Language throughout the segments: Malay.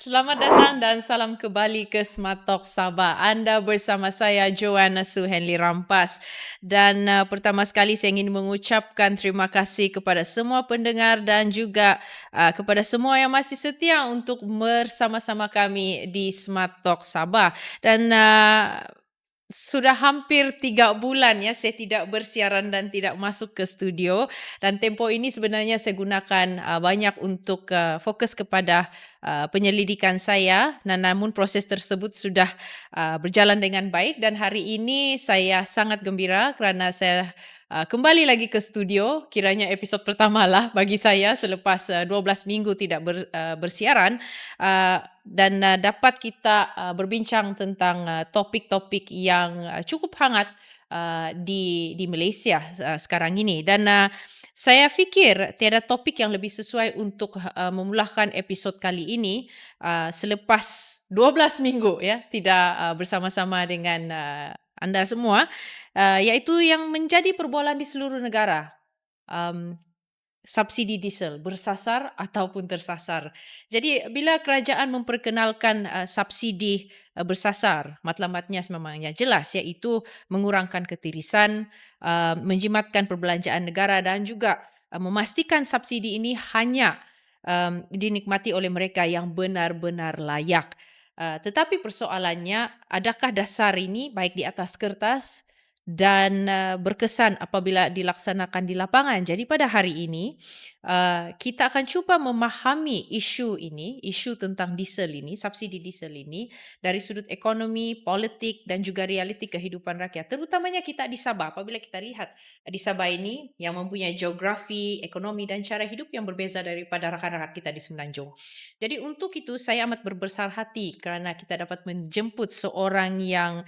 Selamat datang dan salam kembali ke Smart Talk Sabah. Anda bersama saya Joanna Suhenli Rampas. Dan pertama sekali saya ingin mengucapkan terima kasih kepada semua pendengar dan juga kepada semua yang masih setia untuk bersama-sama kami di Smart Talk Sabah. Dan sudah hampir 3 bulan ya saya tidak bersiaran dan tidak masuk ke studio, dan tempoh ini sebenarnya saya gunakan banyak untuk fokus kepada penyelidikan saya, dan namun proses tersebut sudah berjalan dengan baik, dan hari ini saya sangat gembira kerana saya kembali lagi ke studio, kiranya episod pertama lah bagi saya selepas 12 minggu tidak bersiaran. Dan dapat kita berbincang tentang topik-topik yang cukup hangat di Malaysia sekarang ini. Dan saya fikir tiada topik yang lebih sesuai untuk memulakan episod kali ini selepas 12 minggu ya tidak bersama-sama dengan anda semua, iaitu yang menjadi perbualan di seluruh negara. Um, Subsidi diesel bersasar ataupun tersasar. Jadi bila kerajaan memperkenalkan subsidi bersasar, matlamatnya sememangnya jelas, iaitu mengurangkan ketirisan, menjimatkan perbelanjaan negara dan juga memastikan subsidi ini hanya dinikmati oleh mereka yang benar-benar layak. Tetapi persoalannya, adakah dasar ini baik di atas kertas dan berkesan apabila dilaksanakan di lapangan? Jadi pada hari ini kita akan cuba memahami isu ini, isu tentang diesel ini, subsidi diesel ini dari sudut ekonomi, politik dan juga realiti kehidupan rakyat. Terutamanya kita di Sabah. Apabila kita lihat di Sabah ini yang mempunyai geografi, ekonomi dan cara hidup yang berbeza daripada rakan-rakan kita di Semenanjung. Jadi untuk itu saya amat berbesar hati kerana kita dapat menjemput seorang yang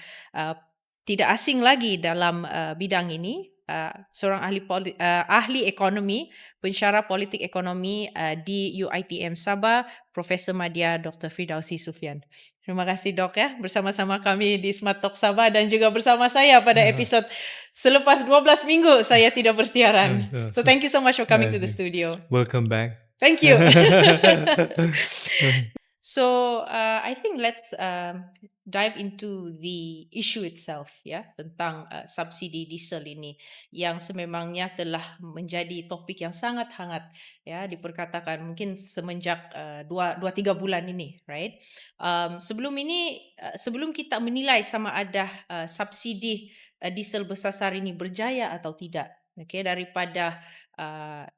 tidak asing lagi dalam bidang ini, seorang ahli ekonomi, pensyarah politik ekonomi di UiTM Sabah, Profesor Madya Dr. Firdausi Sufian. Terima kasih Dok ya, bersama-sama kami di Smart Talk Sabah dan juga bersama saya pada episod selepas 12 minggu saya tidak bersiaran. So thank you so much for coming to the studio. Welcome back. Thank you. So I think let's dive into the issue itself ya, tentang subsidi diesel ini yang sememangnya telah menjadi topik yang sangat hangat ya, diperkatakan mungkin semenjak 2-3 bulan ini, right? Sebelum kita menilai sama ada subsidi diesel bersasar ini berjaya atau tidak, okay, daripada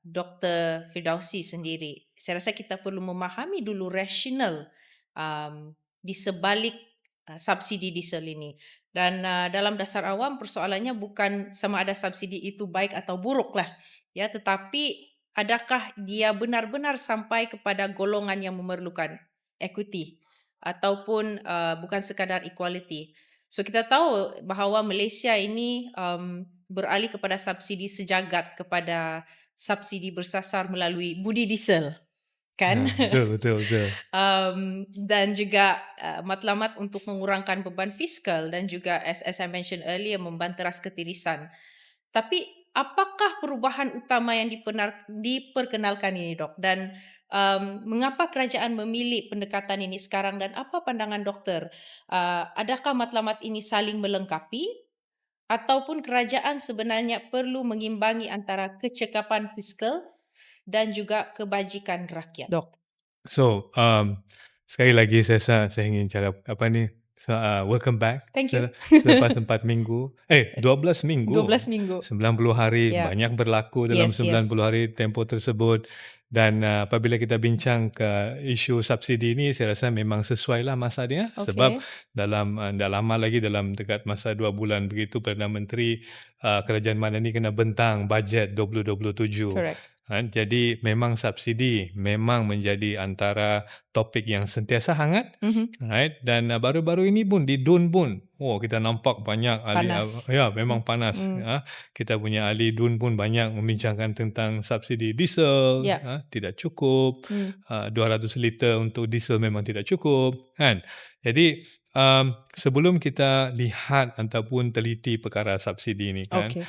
Dr. Firdausi sendiri, saya rasa kita perlu memahami dulu rasional di sebalik subsidi diesel ini. Dan dalam dasar awam persoalannya bukan sama ada subsidi itu baik atau buruk lah, ya, tetapi adakah dia benar-benar sampai kepada golongan yang memerlukan equity ataupun bukan sekadar equality. So kita tahu bahawa Malaysia ini beralih kepada subsidi sejagat, kepada subsidi bersasar melalui budi diesel, kan? Betul. Dan juga matlamat untuk mengurangkan beban fiskal dan juga as I mentioned earlier, membanteras ketirisan. Tapi apakah perubahan utama yang diperkenalkan ini, Dok? Dan mengapa kerajaan memilih pendekatan ini sekarang, dan apa pandangan doktor? Adakah matlamat ini saling melengkapi ataupun kerajaan sebenarnya perlu mengimbangi antara kecekapan fiskal dan juga kebajikan rakyat? Dok. So, sekali lagi saya ingin cakap welcome back. Thank you. Selepas 4 minggu, 12 minggu, 12 minggu. 90 hari, Yeah. banyak berlaku dalam Yes. 90 hari tempoh tersebut. Dan apabila kita bincang ke isu subsidi ini, saya rasa memang sesuai lah masa dia. Okay. Sebab dalam dah lama lagi, dalam dekat masa 2 bulan begitu, Perdana Menteri Kerajaan Madani kena bentang bajet 2027. Correct. Jadi memang subsidi memang menjadi antara topik yang sentiasa hangat. Right? Dan baru-baru ini pun di DUN pun, kita nampak banyak ahli, Panas. memang panas. Kita punya ahli DUN pun banyak membincangkan tentang subsidi diesel, tidak cukup, 200 liter untuk diesel memang tidak cukup, kan? Jadi sebelum kita lihat ataupun teliti perkara subsidi ini, kan, Okay.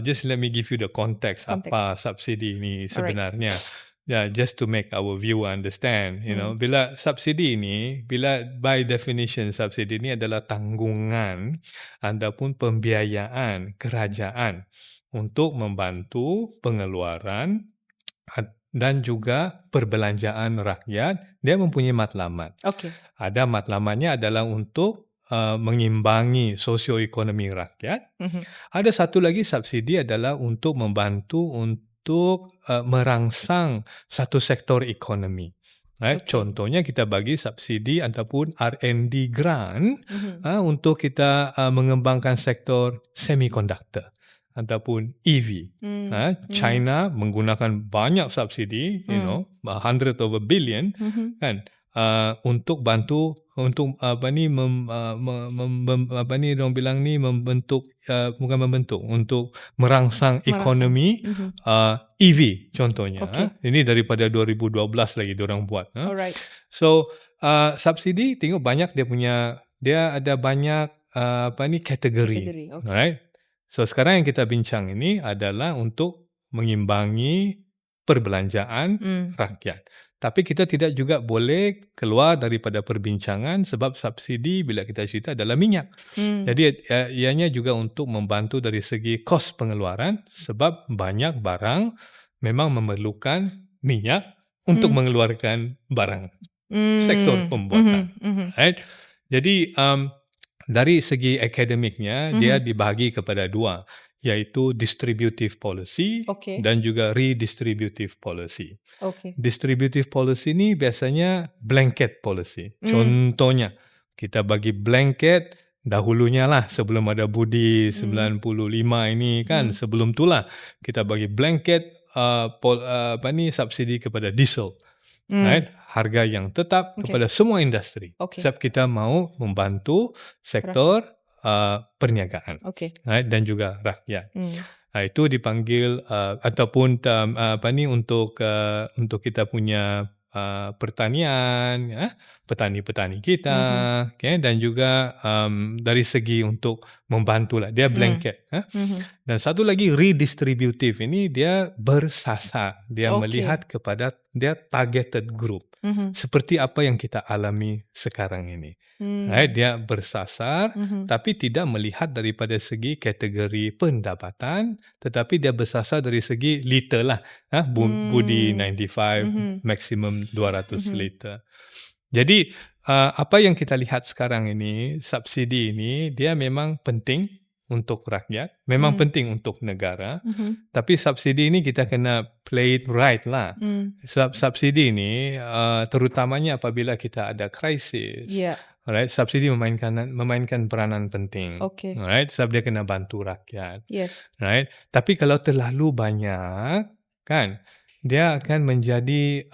just let me give you the context. Apa subsidi ini sebenarnya. just to make our viewer understand, bila subsidi ini, bila by definition subsidi ini adalah tanggungan ataupun pembiayaan kerajaan untuk membantu pengeluaran dan juga perbelanjaan rakyat, dia mempunyai matlamat. Okey. Ada matlamatnya adalah untuk mengimbangi sosioekonomi rakyat. Ada satu lagi subsidi adalah untuk membantu untuk merangsang satu sektor ekonomi. Contohnya kita bagi subsidi ataupun R&D grant untuk kita mengembangkan sektor semiconductor ataupun EV. China menggunakan banyak subsidi, hundred of a billion, kan, untuk bantu untuk untuk merangsang ekonomi EV contohnya. Ini daripada 2012 lagi diorang buat. Alright. So subsidi tengok banyak dia ada banyak kategori. Okay. Alright. So sekarang yang kita bincang ini adalah untuk mengimbangi perbelanjaan rakyat. Tapi kita tidak juga boleh keluar daripada perbincangan sebab subsidi bila kita cerita adalah minyak. Jadi ianya juga untuk membantu dari segi kos pengeluaran sebab banyak barang memang memerlukan minyak untuk mengeluarkan barang. Sektor pembuatan. Right? Jadi dari segi akademiknya dia dibagi kepada dua, iaitu distributive policy dan juga redistributive policy. Distributive policy ni biasanya blanket policy. Contohnya kita bagi blanket dahulunya lah sebelum ada Budi 95 ini kan, sebelum itulah kita bagi blanket subsidi kepada diesel. Right? Harga yang tetap kepada semua industri. Sebab kita mau membantu sektor perniagaan. Right? Dan juga rakyat. Itu dipanggil ataupun untuk kita punya pertanian, petani-petani kita, dan juga dari segi untuk membantulah, dia blanket. Dan satu lagi redistributive ini dia bersasar, dia melihat kepada dia targeted group, seperti apa yang kita alami sekarang ini. Right? Dia bersasar, tapi tidak melihat daripada segi kategori pendapatan, tetapi dia bersasar dari segi liter lah. Budi 95, maksimum 200 liter. Jadi apa yang kita lihat sekarang ini, subsidi ini dia memang penting untuk rakyat, memang penting untuk negara, tapi subsidi ini kita kena play it right lah. Subsidi ini terutamanya apabila kita ada krisis. Alright, subsidi memainkan peranan penting. Alright, sebab dia kena bantu rakyat. Right? Tapi kalau terlalu banyak, kan, dia akan menjadi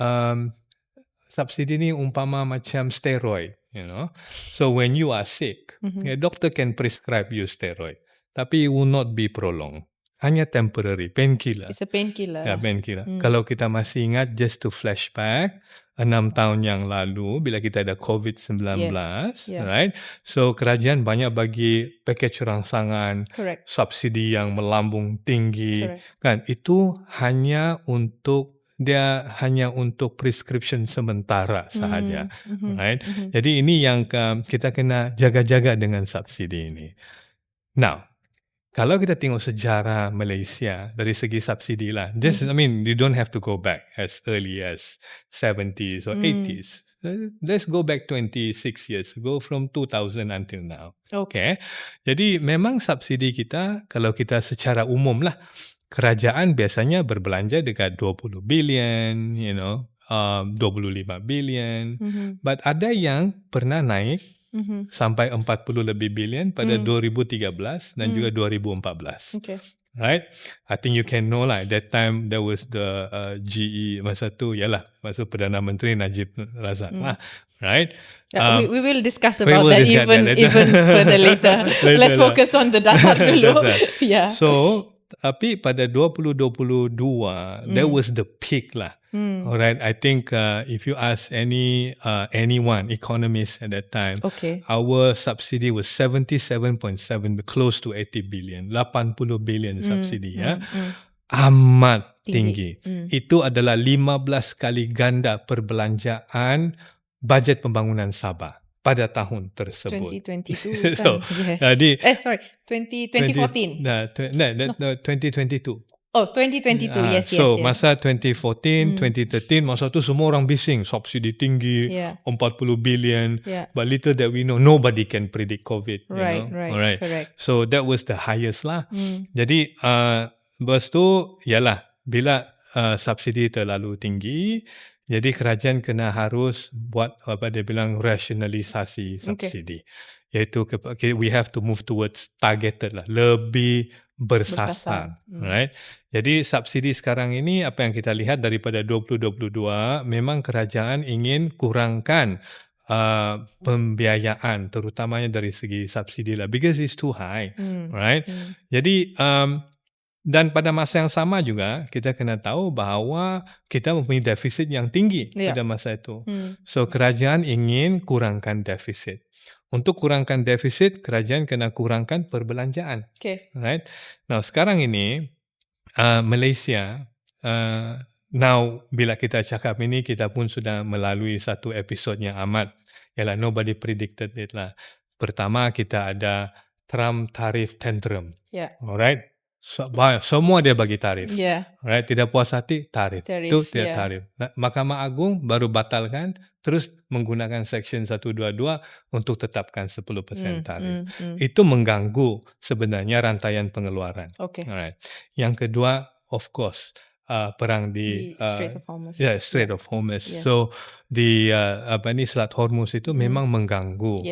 subsidi ni umpama macam steroid, So when you are sick, doctor can prescribe you steroid, tapi it will not be prolonged. Hanya temporary, painkiller. It's a painkiller. Ya, painkiller. Kalau kita masih ingat, just to flashback, 6 tahun yang lalu, bila kita ada COVID-19, right? So, kerajaan banyak bagi package rangsangan, subsidi yang melambung tinggi. Kan? Itu hanya untuk prescription sementara sahaja. Right? Jadi ini yang kita kena jaga-jaga dengan subsidi ini. Now, kalau kita tengok sejarah Malaysia dari segi subsidi lah, you don't have to go back as early as 70s or 80s. Let's go back 26 years ago from 2000 until now. Okay. Jadi memang subsidi kita, kalau kita secara umum lah, kerajaan biasanya berbelanja dekat 20 billion, 25 billion. But ada yang pernah naik sampai 40 lebih billion pada 2013 dan juga 2014. Right? I think you can know lah, that time there was the GE masa tu, masa Perdana Menteri Najib Razak lah. Right? We will discuss about that even further later. Let's focus on the dasar dulu. So, tapi pada 2022, that was the peak lah. Alright, I think if you ask anyone, economist at that time, our subsidy was 77.7, close to 80 billion, 80 billion subsidy. amat Tinggi. tinggi. Itu adalah 15 kali ganda perbelanjaan bajet pembangunan Sabah pada tahun tersebut. 2022 So, kan? Yes. jadi 2014. No. 2022. Oh, 2022. Yes, yes, So yes. masa 2014, 2013 masa tu semua orang bising subsidi tinggi, Yeah. 40 billion. Yeah. But little that we know, nobody can predict COVID. Right, Alright. correct. So that was the highest lah. Jadi lepas tu ialah bila subsidi terlalu tinggi, jadi kerajaan kena harus buat apa dia bilang rasionalisasi subsidi. Iaitu we have to move towards targeted lah, lebih bersasar. Right? Jadi subsidi sekarang ini apa yang kita lihat daripada 2022 memang kerajaan ingin kurangkan pembiayaan terutamanya dari segi subsidi lah, because it's too high. Right? Jadi dan pada masa yang sama juga kita kena tahu bahawa kita mempunyai defisit yang tinggi pada masa itu. So kerajaan ingin kurangkan defisit. Untuk kurangkan defisit, kerajaan kena kurangkan perbelanjaan. Right? Now sekarang ini Malaysia, now bila kita cakap ini, kita pun sudah melalui satu episod yang amat, ialah nobody predicted it lah. Pertama kita ada Trump tarif tantrum. Alright? Semua dia bagi tarif. Alright? Tidak puas hati, tarif. Itu dia tarif. Mahkamah Agung baru batalkan, terus menggunakan Section 122 untuk tetapkan 10% tarif. Itu mengganggu sebenarnya rantaian pengeluaran. Alright. Yang kedua, of course, perang di Strait of Hormuz. Strait of Hormuz. Yes. So di Selat Hormuz itu memang mengganggu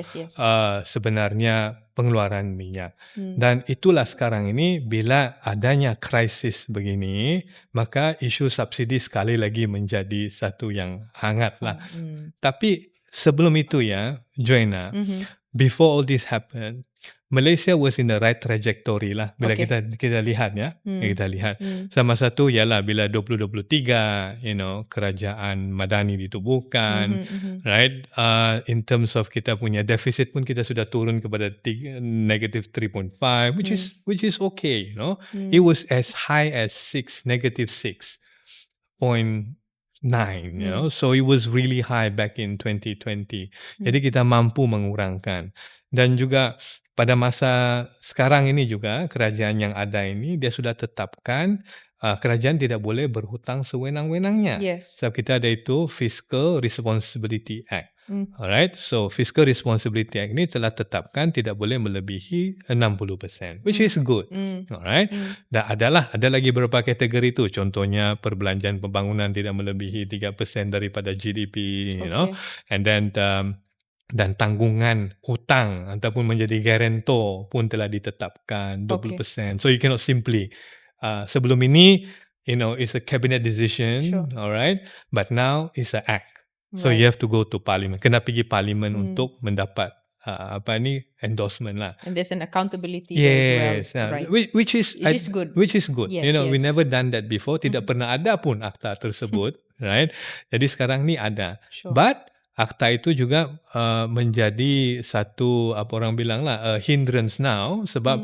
sebenarnya pengeluaran minyak. Dan itulah sekarang ini bila adanya krisis begini, maka isu subsidi sekali lagi menjadi satu yang hangat lah. Tapi sebelum itu ya, Joanna, before all this happened, Malaysia was in the right trajectory lah bila kita lihat ya. Kita lihat. Sama satu ialah bila 2023, kerajaan Madani ditubuhkan, right? In terms of kita punya deficit pun kita sudah turun kepada negative 3.5, which is okay, It was as high as negative 6.9, so it was really high back in 2020. Jadi kita mampu mengurangkan. Dan juga pada masa sekarang ini juga kerajaan yang ada ini dia sudah tetapkan kerajaan tidak boleh berhutang sewenang-wenangnya. Sebab kita ada itu Fiscal Responsibility Act. Alright, so Fiscal Responsibility Act ini telah tetapkan tidak boleh melebihi 60%, which is good. Alright, dan ada lagi beberapa kategori itu. Contohnya perbelanjaan pembangunan tidak melebihi 3% daripada GDP, and then dan tanggungan hutang ataupun menjadi guarantor pun telah ditetapkan 20%. So you cannot simply sebelum ini it's a cabinet decision, alright, but now it's an act. So you have to go to parliament. Kena pergi parlimen untuk mendapat endorsement lah. And there's an accountability there as well, right? Which is good. Which is good. Yes, we never done that before. Tidak pernah ada pun akta tersebut, right? Jadi sekarang ni ada. But akta itu juga menjadi satu apa orang bilang lah hindrance now, sebab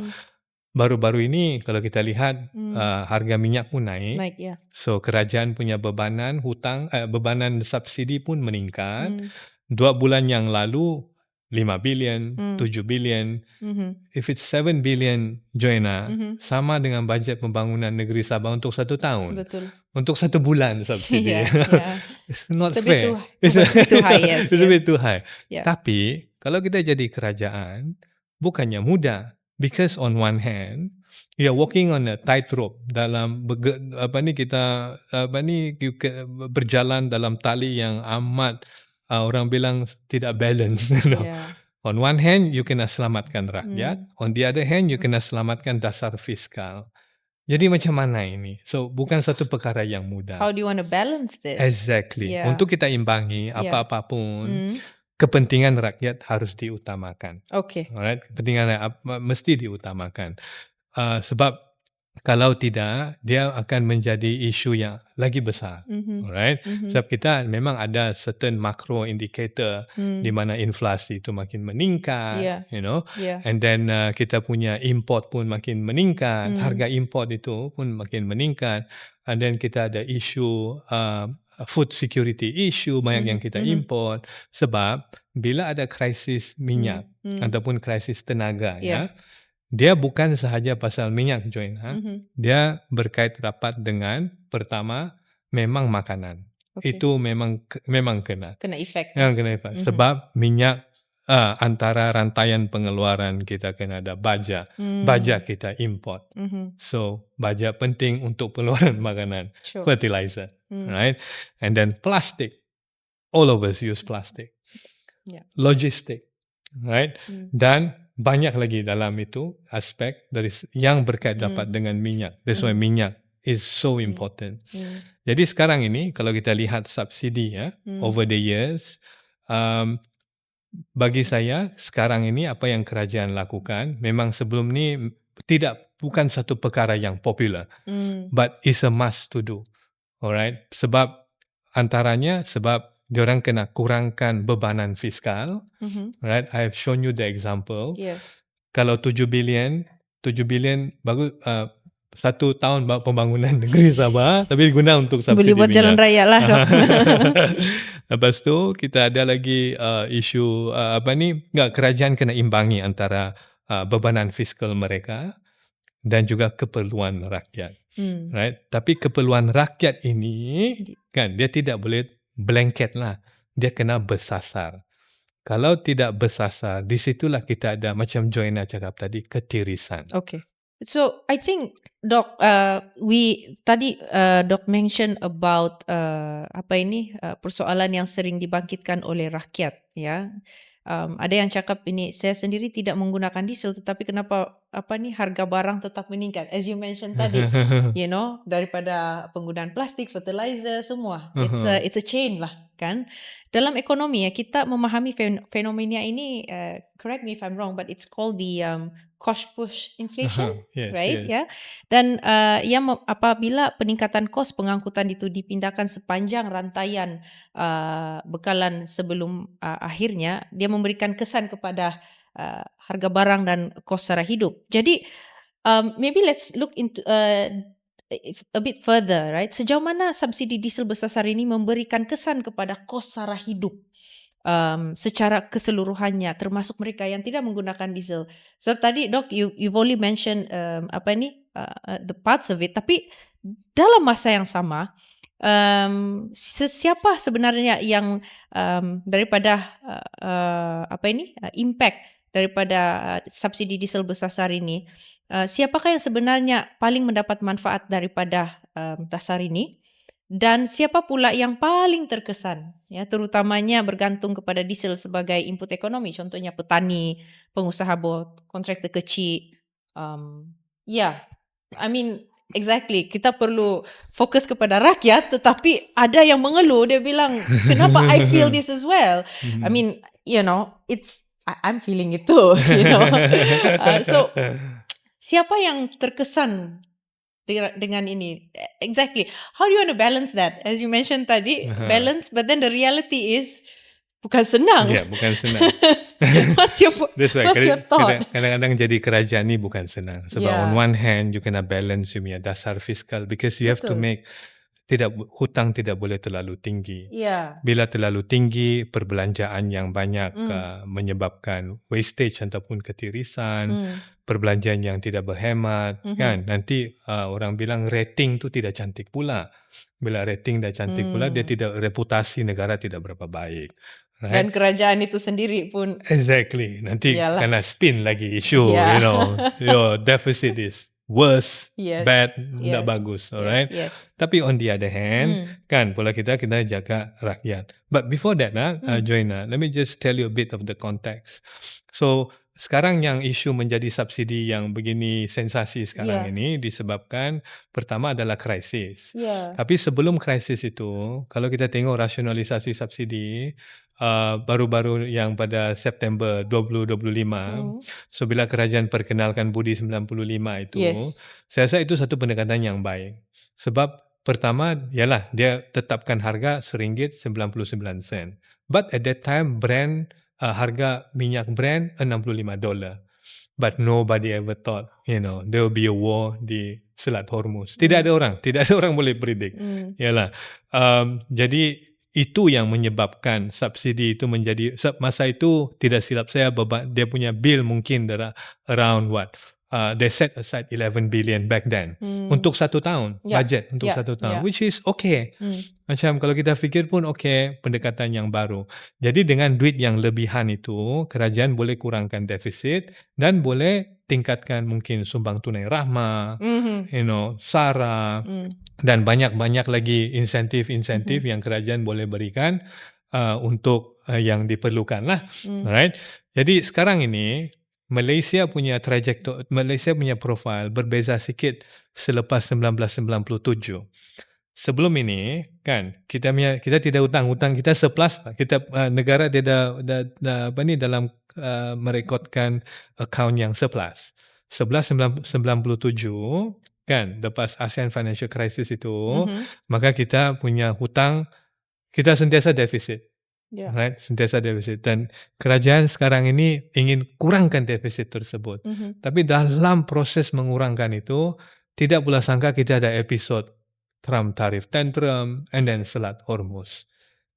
baru-baru ini kalau kita lihat harga minyak pun naik. So kerajaan punya bebanan hutang, bebanan subsidi pun meningkat. 2 bulan yang lalu 5 billion, 7 billion. If it's 7 billion, Joanna, sama dengan bajet pembangunan negeri Sabah untuk 1 tahun. Betul. Untuk 1 bulan subsidi. It's not fair. It's a bit too high, yes. It's a bit too high. Tapi kalau kita jadi kerajaan, bukannya mudah. Because on one hand, you are walking on a tightrope dalam kita berjalan dalam tali yang amat orang bilang tidak balance. On one hand, you kena selamatkan rakyat. On the other hand, you kena selamatkan dasar fiskal. Jadi macam mana ini? So bukan satu perkara yang mudah. How do you want to balance this? Exactly. Untuk kita imbangi apa-apapun, kepentingan rakyat harus diutamakan. Alright, kepentingan rakyat mesti diutamakan. Sebab Kalau tidak, dia akan menjadi isu yang lagi besar. Alright? Sebab kita memang ada certain macro indicator di mana inflasi itu makin meningkat, Yeah. and then kita punya import pun makin meningkat, harga import itu pun makin meningkat, and then kita ada isu food security issue banyak yang kita import sebab bila ada krisis minyak ataupun krisis tenaga Yeah. dia bukan sahaja pasal minyak Join, dia berkait rapat dengan pertama memang makanan. Okay. Itu memang kena. Kena efek. Yang kena efek. Sebab minyak antara rantaian pengeluaran kita kena ada baja. Baja kita import. So baja penting untuk pengeluaran makanan. Sure. Fertilizer, right? And then plastic. All of us use plastic. Yeah. Logistik, right? Dan banyak lagi dalam itu aspek dari yang berkait dapat dengan minyak. That's why minyak is so important. Jadi sekarang ini kalau kita lihat subsidi over the years, bagi saya sekarang ini apa yang kerajaan lakukan memang sebelum ni bukan satu perkara yang popular, but it's a must to do. Alright, sebab antaranya sebab diorang kena kurangkan bebanan fiskal. Right, I have shown you the example. Yes. Kalau 7 bilion bagus 1 tahun pembangunan negeri Sabah tapi guna untuk subsidi Boleh buat jalan minyak. raya lah, Dok. Lepas tu kita ada lagi isu kerajaan kena imbangi antara bebanan fiskal mereka dan juga keperluan rakyat. Right? Tapi keperluan rakyat ini kan dia tidak boleh blanket lah. Dia kena bersasar. Kalau tidak bersasar, di situlah kita ada macam Joanna cakap tadi, ketirisan. Okay. So I think Doc, Doc mention about persoalan yang sering dibangkitkan oleh rakyat, ya. Ada yang cakap ini saya sendiri tidak menggunakan diesel, tetapi kenapa harga barang tetap meningkat? As you mentioned tadi, daripada penggunaan plastik, fertilizer, semua. It's a chain lah, kan? Dalam ekonomi kita memahami fenomena ini. Correct me if I'm wrong, but it's called the cost push inflation, Yes, right? yes. Ya. Dan apabila peningkatan kos pengangkutan itu dipindahkan sepanjang rantaian bekalan sebelum akhirnya, dia memberikan kesan kepada harga barang dan kos sara hidup. Jadi maybe let's look into a bit further, right? Sejauh mana subsidi diesel bersasar ini memberikan kesan kepada kos sara hidup secara keseluruhannya, termasuk mereka yang tidak menggunakan diesel. So tadi Doc, you've only mentioned the parts of it, tapi dalam masa yang sama, siapa sebenarnya yang daripada impact daripada subsidi diesel bersasar ini, siapakah yang sebenarnya paling mendapat manfaat daripada dasar ini? Dan siapa pula yang paling terkesan, ya, terutamanya bergantung kepada diesel sebagai input ekonomi, contohnya petani, pengusaha kontraktor kecil. I mean exactly, kita perlu fokus kepada rakyat, tetapi ada yang mengeluh, dia bilang, kenapa I feel this as well? I mean, I'm feeling it too, so siapa yang terkesan dengan ini? Exactly. How do you want to balance that? As you mentioned tadi, balance, but then the reality is bukan senang. Ya, bukan senang. What's your thought? Kadang-kadang jadi kerajaan ni bukan senang. Sebab on one hand, you kena balance you punya dasar fiskal because you have to make hutang tidak boleh terlalu tinggi. Bila terlalu tinggi, perbelanjaan yang banyak menyebabkan wastage ataupun ketirisan, perbelanjaan yang tidak berhemat, kan? Nanti orang bilang rating tu tidak cantik pula. Bila rating dah cantik pula, dia reputasi negara tidak berapa baik. Right? Dan kerajaan itu sendiri pun. Exactly. Nanti kena spin lagi isu, your deficit is worse, bad, tidak bagus, alright. Tapi on the other hand, kan pula kita jaga rakyat. But before that, Joanna, let me just tell you a bit of the context. So sekarang yang isu menjadi subsidi yang begini sensasi sekarang ini disebabkan pertama adalah krisis. Tapi sebelum krisis itu, kalau kita tengok rasionalisasi subsidi, baru-baru yang pada September 2025. So bila kerajaan perkenalkan Budi 95 itu, saya rasa itu satu pendekatan yang baik. Sebab pertama ialah dia tetapkan harga RM1.99. But at that time harga minyak Brent $65. But nobody ever thought, there will be a war di Selat Hormuz. Tidak ada orang boleh predict. Yalah. Jadi itu yang menyebabkan subsidi itu menjadi, masa itu tidak silap saya, dia punya bill mungkin around what? They set aside 11 billion back then untuk 1 tahun, budget untuk 1 tahun, which is okay. Macam kalau kita fikir pun okay, pendekatan yang baru. Jadi dengan duit yang lebihan itu, kerajaan boleh kurangkan defisit dan boleh tingkatkan mungkin sumbang tunai rahmah, SARA, dan banyak-banyak lagi insentif-insentif yang kerajaan boleh berikan untuk yang diperlukan lah. Alright. Jadi sekarang ini Malaysia punya profil berbeza sikit selepas 1997. Sebelum ini kan kita tidak hutang kita surplus, kita negara dia dah dalam merekodkan akaun yang surplus. 1997 kan lepas ASEAN Financial Crisis itu, maka kita punya hutang kita sentiasa defisit. Right? Sentiasa defisit, dan kerajaan sekarang ini ingin kurangkan defisit tersebut. Tapi dalam proses mengurangkan itu, tidak pula sangka kita ada episod Trump tarif tantrum and then Selat Hormuz.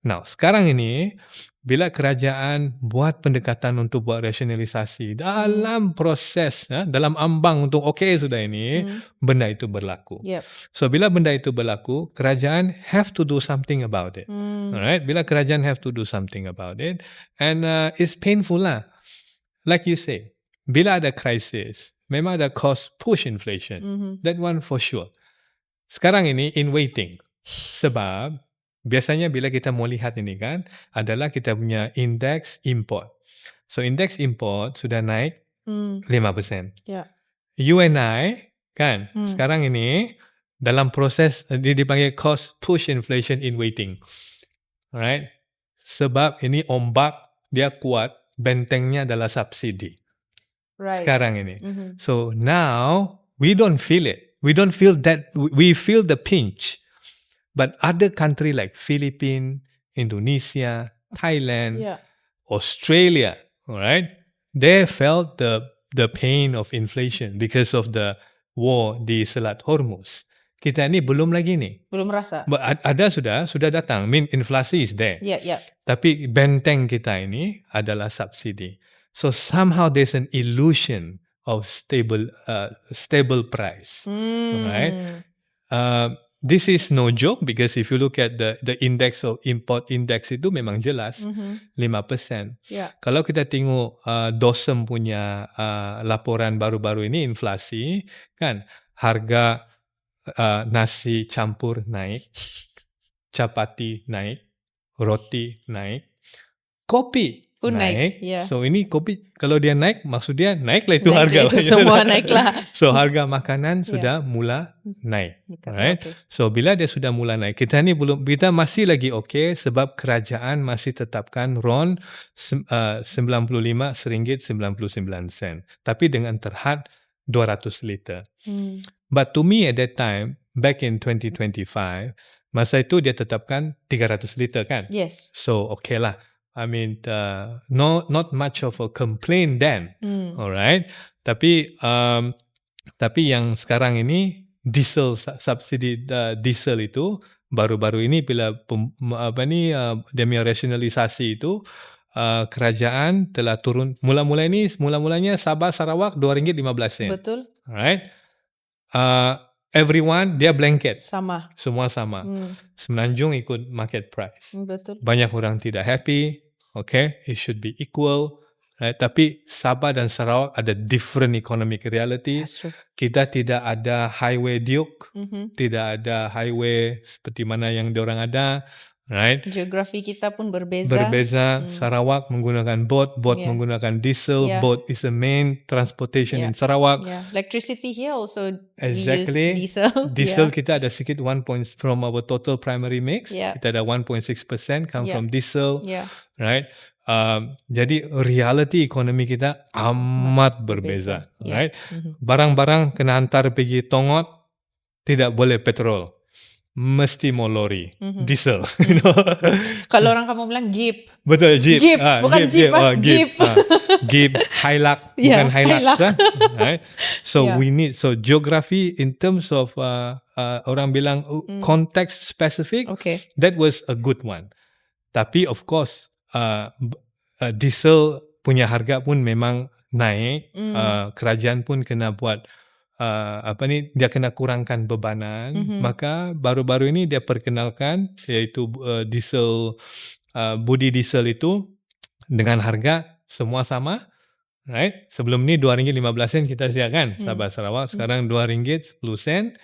Now, sekarang ini bila kerajaan buat pendekatan untuk buat rasionalisasi dalam proses, dalam ambang untuk okay sudah ini, benda itu berlaku. So bila benda itu berlaku, kerajaan have to do something about it. Alright, bila kerajaan have to do something about it, and it's painful lah. Like you say, bila ada krisis, memang ada cost push inflation. That one for sure. Sekarang ini in waiting. Sebab biasanya bila kita mau lihat ini kan, adalah kita punya indeks import. So indeks import sudah naik 5%. UNI kan, sekarang ini dalam proses dipanggil cost push inflation in waiting. Alright. Sebab ini ombak dia kuat, bentengnya adalah subsidi. Sekarang ini. So now we don't feel it. We don't feel that, we feel the pinch. But other country like Philippines, Indonesia, Thailand, Australia, all right, they felt the pain of inflation because of the war di Selat Hormuz. Kita ni belum lagi ni. Belum rasa. Ada sudah datang. I mean inflasi is there. Tapi benteng kita ini adalah subsidi. So somehow there's an illusion of stable price. Right? This is no joke because if you look at the index of import index itu memang jelas 5%. Kalau kita tengok DOSM punya laporan baru-baru ini inflasi kan, harga nasi campur naik, chapati naik, roti naik, kopi pun naik. So ini kopi kalau dia naik, maksud dia naiklah itu harga. Itu semua naiklah. So harga makanan sudah mula naik. Right? So bila dia sudah mula naik, kita masih lagi okay sebab kerajaan masih tetapkan RON 95 RM99. Tapi dengan terhad 200 liter. But to me at that time, back in 2025, masa itu dia tetapkan 300 liter kan? Yes. So okay lah. I mean, not much of a complaint then, alright. Tapi yang sekarang ini diesel subsidi diesel itu baru-baru ini bila dia punya rasionalisasi itu kerajaan telah turun mulanya Sabah Sarawak RM2.15. Betul. Alright. Everyone dia blanket. Semua sama. Semenanjung ikut market price. Betul. Banyak orang tidak happy. Okay, it should be equal. Right? Tapi Sabah dan Sarawak ada different economic reality. Kita tidak ada highway Duke, tidak ada highway seperti mana yang diorang ada. right? Geografi kita pun berbeza. Berbeza. Sarawak menggunakan boat Yeah. menggunakan diesel. Yeah. Boat is the main transportation Yeah. in Sarawak. Yeah. Electricity here also Exactly. we use diesel. Diesel Yeah. kita ada sikit from our total primary mix. Yeah. Kita ada 1.6% come Yeah. from diesel, Yeah. right? Jadi reality ekonomi kita amat berbeza, Yeah. right? Barang-barang kena hantar pergi Tongot tidak boleh petrol, mesti mau lori, diesel. You know? Kalau orang kamu bilang Jeep. Betul, Jeep. Jeep, bukan Jeep, Jeep. Jeep, Hilux, Yeah, bukan Hilux. Hilux. Right? So Yeah. we need, so geography in terms of orang bilang context specific, Okay. that was a good one. Tapi of course diesel punya harga pun memang naik. Kerajaan pun kena buat dia kena kurangkan bebanan. Maka baru-baru ini dia perkenalkan iaitu diesel, budi diesel itu dengan harga semua sama, right? Sebelum ni RM2.15 kita siapkan Sabah Sarawak, sekarang RM2.10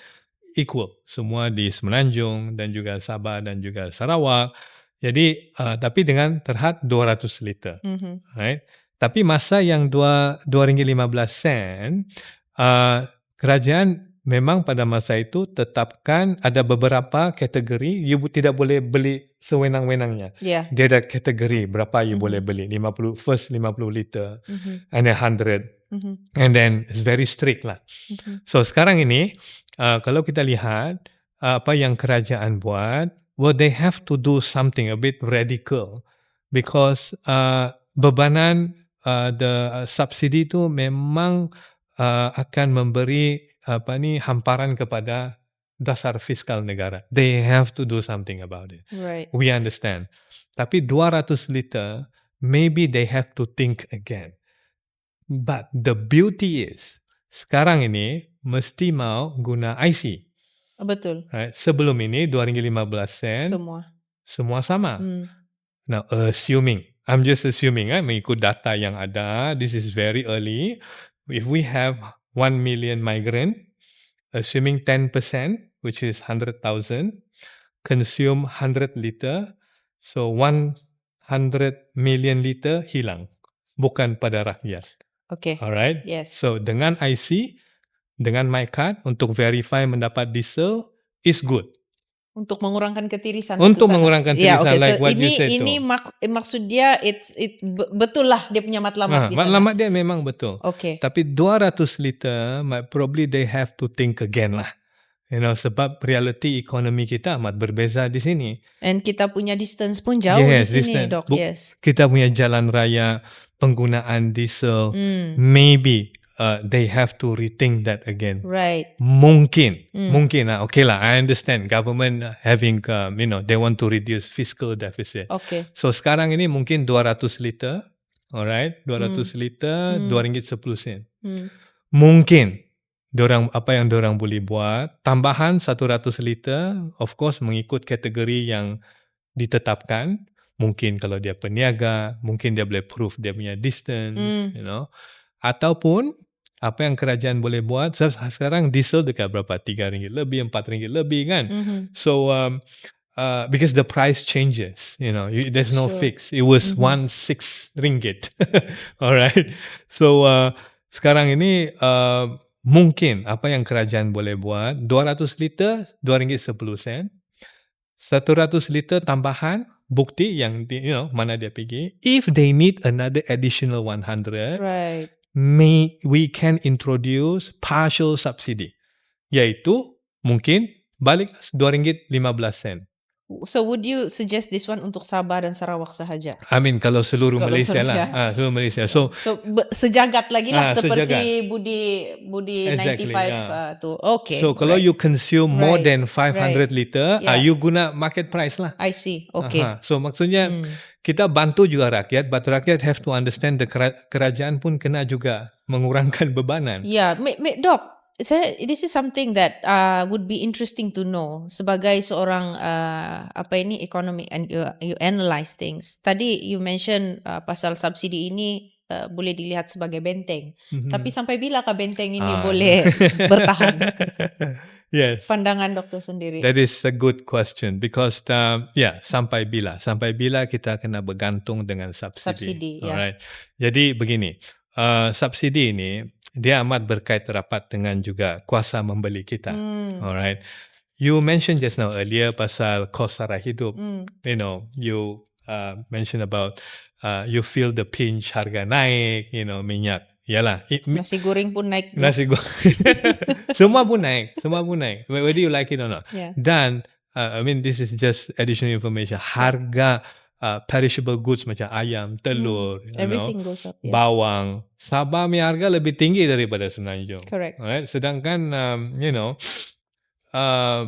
equal semua di Semenanjung dan juga Sabah dan juga Sarawak. Jadi tapi dengan terhad 200 liter, right? Tapi masa yang RM2.15, kerajaan memang pada masa itu tetapkan ada beberapa kategori you tidak boleh beli sewenang-wenangnya. Yeah. Dia ada kategori berapa you boleh beli, 50 liter, and then 100, and then it's very strict lah. So sekarang ini kalau kita lihat apa yang kerajaan buat, well they have to do something a bit radical because bebanan the subsidi itu memang akan memberi hamparan kepada dasar fiskal negara. They have to do something about it. Right. We understand. Tapi 200 liter, maybe they have to think again. But the beauty is, sekarang ini mesti mau guna IC. Betul. Right? Sebelum ini RM2.15 semua sama. Now I'm just assuming mengikut data yang ada, this is very early. If we have 1 million migrant, assuming 10%, which is 100,000, consume 100 liter, so 100 million liter hilang, bukan pada rakyat. Okay. Alright. Yes. So dengan IC, dengan my card untuk verify mendapat diesel is good. Untuk mengurangkan ketirisan. Untuk mengurangkan ketirisan, like what you said tu. Ini maksud dia, betul lah dia punya matlamat di sana. Matlamat dia memang betul. Okay. Tapi 200 liter, probably they have to think again lah. You know, sebab reality ekonomi kita amat berbeza di sini. And kita punya distance pun jauh di sini, Dok. Yes. Kita punya jalan raya, penggunaan diesel, maybe they have to rethink that again. Right. Mungkin. Okay lah, I understand government having, they want to reduce fiscal deficit. Okay. So sekarang ini mungkin 200 liter, alright, 200 liter, RM2.10. Mungkin apa yang diorang boleh buat, tambahan 100 liter, of course mengikut kategori yang ditetapkan. Mungkin kalau dia peniaga, mungkin dia boleh prove dia punya distance, you know. Ataupun apa yang kerajaan boleh buat, sekarang diesel dekat berapa? RM3 lebih, RM4 lebih kan? So because the price changes, you know, there's no fix. It was RM16. Alright. So sekarang ini mungkin apa yang kerajaan boleh buat, 200 liter RM2.10, 100 liter tambahan, bukti yang mana dia pergi. If they need another additional 100, right, we can introduce partial subsidy, yaitu mungkin balik RM2.15. So would you suggest this one untuk Sabah dan Sarawak sahaja? I mean kalau seluruh Malaysia lah. Seluruh Malaysia. So sejagat lagi lah seperti sejagat. Budi Exactly, 95 tu. Okay. So kalau you consume more than 500 liter, you guna market price lah. I see. Okay. So maksudnya kita bantu juga rakyat, but rakyat have to understand kerajaan pun kena juga mengurangkan bebanan. Yeah, Dok. This is something that would be interesting to know sebagai seorang economic and you analyze things. Tadi you mention pasal subsidi ini boleh dilihat sebagai benteng. Tapi Mhm. sampai bilakah benteng ini Ah. boleh bertahan? Yes. Pandangan doktor sendiri. That is a good question because sampai bila? Sampai bila kita kena bergantung dengan subsidi? Subsidi, ya. Alright. Jadi begini, subsidi ini dia amat berkait rapat dengan juga kuasa membeli kita. Alright. You mentioned just now earlier pasal kos sara hidup. You know, you mentioned about you feel the pinch harga naik, you know, minyak. Yalah, Nasi goreng pun naik. nasi goreng. Semua pun naik. Whether you like it or not. Yeah. Dan, I mean this is just additional information. Harga perishable goods macam ayam, telur, you know, Everything goes up. Yeah. bawang, Sabah punya harga lebih tinggi daripada Semenanjung. Correct. Alright? Sedangkan, you know,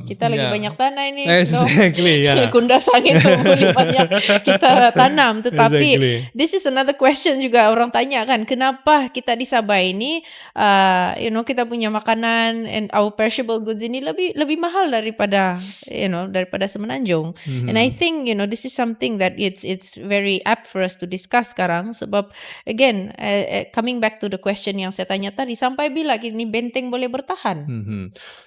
Kita lagi banyak tanah ini. Exactly, yeah. Kunda sangit boleh banyak kita tanam. Tetapi Exactly. this is another question juga orang tanya kan. Kenapa kita di Sabah ini, you know, kita punya makanan and our perishable goods ini lebih mahal daripada, you know, daripada Semenanjung. And I think, you know, this is something that it's very apt for us to discuss sekarang. Sebab again, coming back to the question yang saya tanya tadi, sampai bila ini benteng boleh bertahan?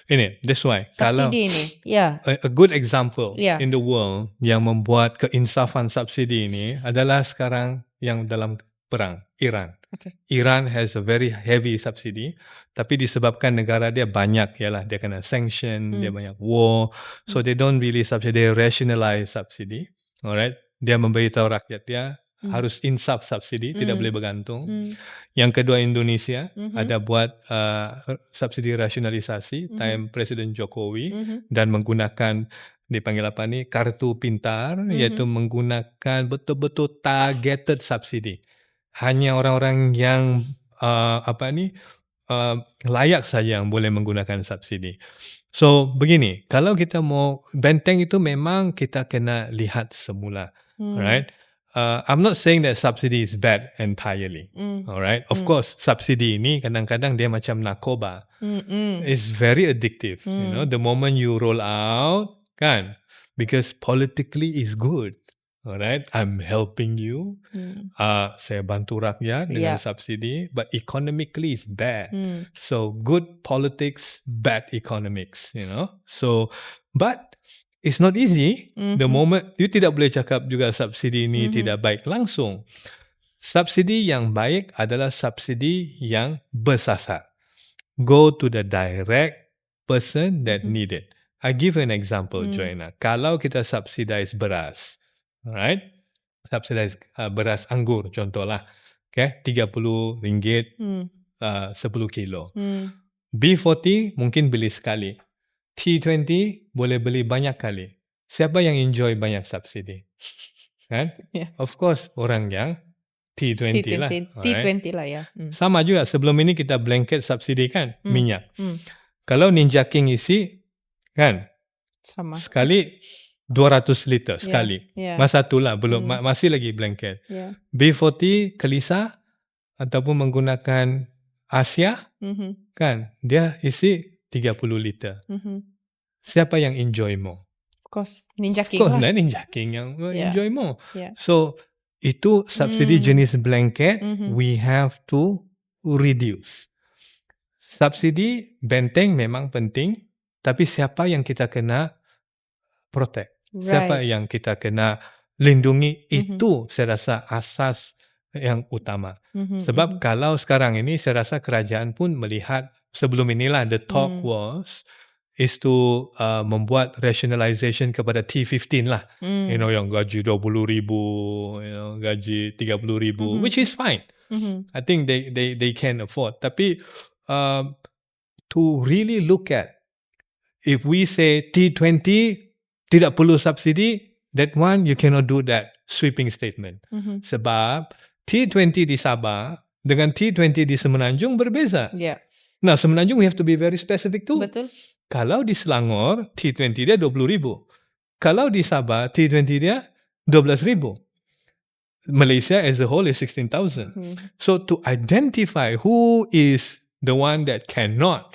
Ini, that's why. Kalau Subsidi ini, ya. a good example Yeah. in the world yang membuat keinsafan subsidi ini adalah sekarang yang dalam perang, Iran. Okay. Iran has a very heavy subsidy, tapi disebabkan negara dia banyak, ialah dia kena sanction, dia banyak war, so they don't really subsidy, they rationalize subsidy. Alright, dia memberitahu rakyat dia harus insaf subsidi, tidak boleh bergantung. Yang kedua, Indonesia ada buat subsidi rasionalisasi time Presiden Jokowi dan menggunakan dipanggil apa ni, kartu pintar, iaitu menggunakan betul-betul targeted subsidi. Hanya orang-orang yang layak saja yang boleh menggunakan subsidi. So begini, kalau kita mau benteng itu memang kita kena lihat semula, right? I'm not saying that subsidy is bad entirely, alright. Of course, subsidi ini kadang-kadang dia macam narkoba. It's very addictive, you know. The moment you roll out, kan, because politically is good, alright. I'm helping you, saya bantu rakyat dengan subsidi, but economically is bad. So good politics, bad economics, you know. So, but it's not easy. The moment you tidak boleh cakap juga subsidi ini tidak baik langsung. Subsidi yang baik adalah subsidi yang bersasar. Go to the direct person that need it. I give you an example, Joanna. Kalau kita subsidize beras, alright? Subsidize beras anggur contohlah. Okay, RM30 10 kilo. B40 mungkin beli sekali. T20 boleh beli banyak kali. Siapa yang enjoy banyak subsidi? Kan? Yeah. Of course, orang yang T20 lah. T20 lah ya. Sama juga, sebelum ini kita blanket subsidi kan, minyak. Kalau Ninja King isi, kan, sama. sekali 200 liter sekali. Masa itulah, belum, masih lagi blanket. B40 Kelisa, ataupun menggunakan Asia, kan, dia isi 30 liter. Siapa yang enjoy more? Of course, Ninja King lah. Ninja King yang enjoy more. Yeah. So, itu subsidi jenis blanket, we have to reduce. Subsidi benteng memang penting, tapi siapa yang kita kena protect? Right. Siapa yang kita kena lindungi? Itu saya rasa asas yang utama. Sebab kalau sekarang ini saya rasa kerajaan pun melihat, sebelum inilah the talk was is to membuat rationalization kepada T15 lah. You know, yang gaji 20,000, you know, gaji 30,000, which is fine. I think they can afford. Tapi to really look at, if we say T20 tidak perlu subsidi, that one you cannot do that sweeping statement. Sebab T20 di Sabah dengan T20 di Semenanjung berbeza. Yeah. Nah, Semenanjung we have to be very specific too. Betul. Kalau di Selangor, T20 dia 20,000. Kalau di Sabah, T20 dia 12,000. Malaysia as a whole is 16,000. So to identify who is the one that cannot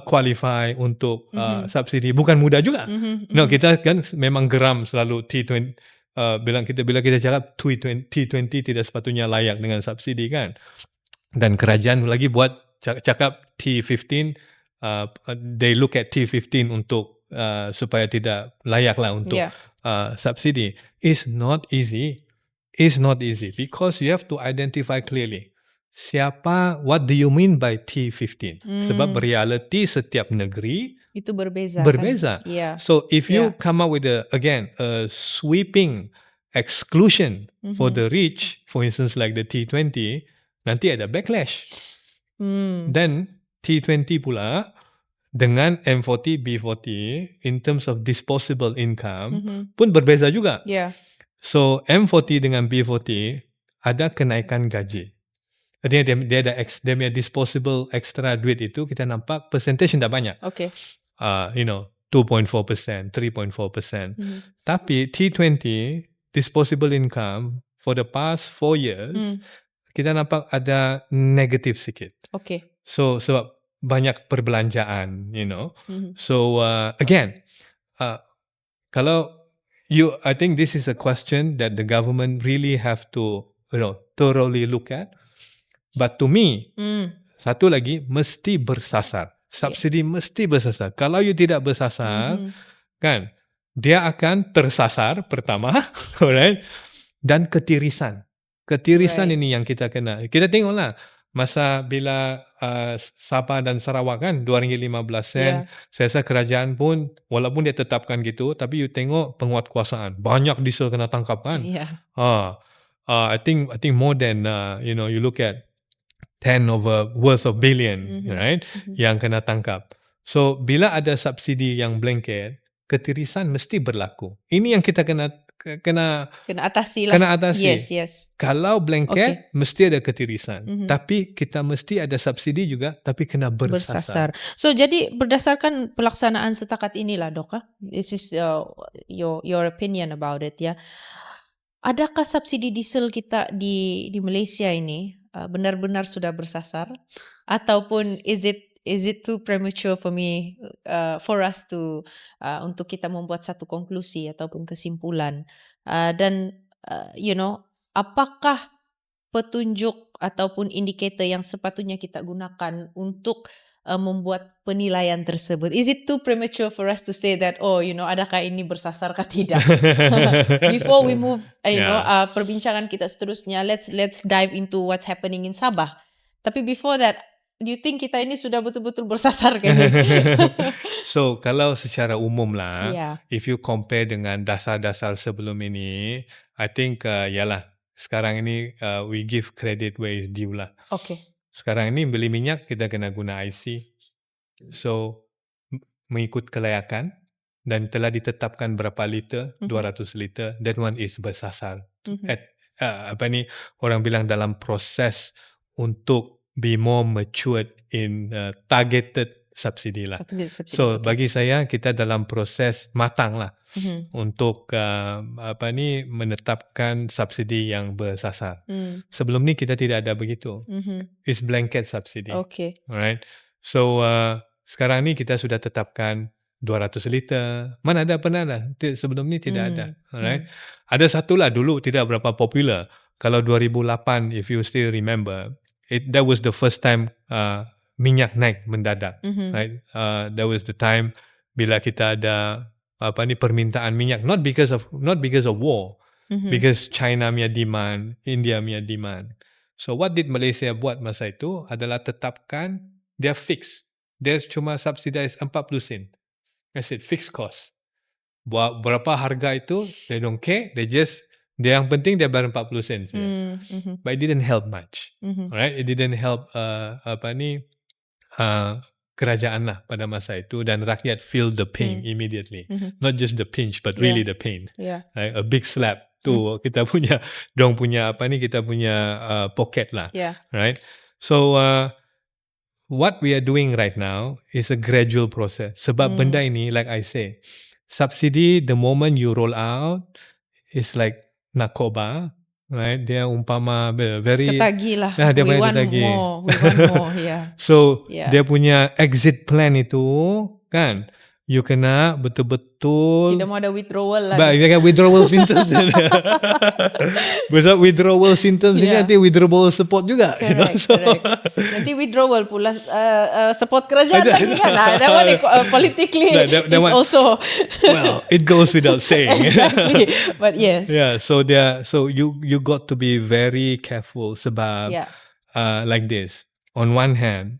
qualify untuk subsidi, bukan mudah juga. No, kita kan memang geram selalu T20 bila kita cakap T20 tidak sepatutnya layak dengan subsidi kan, dan kerajaan lagi buat cakap T15, they look at T15 untuk supaya tidak layak lah untuk subsidi. It's not easy because you have to identify clearly what do you mean by T15? Sebab reality setiap negeri Itu berbeza. berbeza. Kan? Yeah. So if you come up with a sweeping exclusion for the rich, for instance like the T20, nanti ada backlash. Then T20 pula dengan M40, B40 in terms of disposable income pun berbeza juga. Yeah. So M40 dengan B40 ada kenaikan gaji. Artinya dia punya disposable extra duit itu kita nampak percentage tidak banyak. Okay. 2.4%, 3.4%. Tapi T20 disposable income for the past 4 years kita nampak ada negatif sikit. Okay. So sebab banyak perbelanjaan, So again, kalau I think this is a question that the government really have to thoroughly look at. But to me, satu lagi mesti bersasar. Subsidi mesti bersasar. Kalau you tidak bersasar, kan, dia akan tersasar pertama, alright, dan ketirisan. Ketirisan ini yang kita kena. Kita tengoklah masa bila Sabah dan Sarawak kan 2015 saya rasa kerajaan pun walaupun dia tetapkan gitu, tapi you tengok penguatkuasaan banyak diesel kena tangkap kan. I think more than you look at 10 worth of billion, right? Yang kena tangkap. So bila ada subsidi yang blanket, ketirisan mesti berlaku. Ini yang kita kena atasi lah. Kena atasi. Yes. Kalau blanket mesti ada ketirisan. Tapi kita mesti ada subsidi juga, tapi kena bersasar. So jadi berdasarkan pelaksanaan setakat inilah, Dok, this is your opinion about it ya. Adakah subsidi diesel kita di Malaysia ini benar-benar sudah bersasar, ataupun is it too premature for us to untuk kita membuat satu konklusi ataupun kesimpulan, dan apakah petunjuk ataupun indikator yang sepatutnya kita gunakan untuk membuat penilaian tersebut? Is it too premature for us to say that adakah ini bersasar kah tidak? Before we move perbincangan kita seterusnya, let's dive into what's happening in Sabah. Tapi before that, do you think kita ini sudah betul-betul bersasar kan? So kalau secara umum lah, if you compare dengan dasar-dasar sebelum ini, I think yalah sekarang ini we give credit where is due lah. Okay. Sekarang ini beli minyak kita kena guna IC. So mengikut kelayakan dan telah ditetapkan berapa liter, 200 liter, that one is bersasar. Orang bilang dalam proses untuk be more matured in targeted subsidi lah. So bagi saya kita dalam proses matang lah untuk menetapkan subsidi yang bersasar. Sebelum ni kita tidak ada begitu. It's blanket subsidi. Okay. Alright. So sekarang ni kita sudah tetapkan 200 liter. Mana ada pernah dah. Sebelum ni tidak ada. Alright. Ada satu lah dulu tidak berapa popular. Kalau 2008 if you still remember, that was the first time minyak naik mendadak. Right. That was the time bila kita ada permintaan minyak, not because of war, because China punya demand, India punya demand. So what did Malaysia buat masa itu adalah tetapkan dia fix. Dia cuma subsidize 40 sen. That's it, fixed cost. Buat berapa harga itu, they don't care, dia yang penting dia bayar 40 sen saja. But it didn't help much. Right? It didn't help kerajaan lah pada masa itu, dan rakyat feel the pain immediately. Not just the pinch but really the pain. Right? A big slap tu kita punya kita punya pocket lah. Right? So what we are doing right now is a gradual process. Sebab benda ini, like I say, subsidi the moment you roll out is like narkoba. Right, dia umpama very ketagih lah. Dia we want ketagih. more, yeah. So dia punya exit plan itu kan you kena betul-betul. Tidak mau ada withdrawal lah. Baik, withdrawal symptoms. Besar withdrawal symptoms ini nanti withdrawal support juga. Correct. Nanti withdrawal pula support kerajaan lagi kan. That one politically is also. Well, it goes without saying. Exactly. But yes. Yeah. So you got to be very careful sebab like this. On one hand,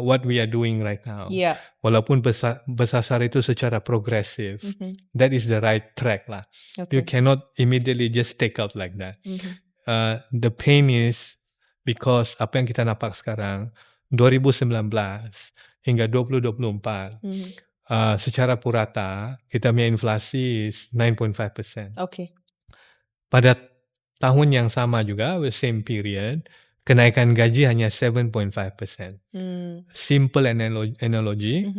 what we are doing right now. Walaupun bersasar itu secara progresif, that is the right track lah. You cannot immediately just take out like that. The pain is because apa yang kita nampak sekarang 2019 hingga 2024 secara purata kita punya inflasi is 9.5%. Pada tahun yang sama juga, the same period, kenaikan gaji hanya 7.5%. Simple analogy, RM100,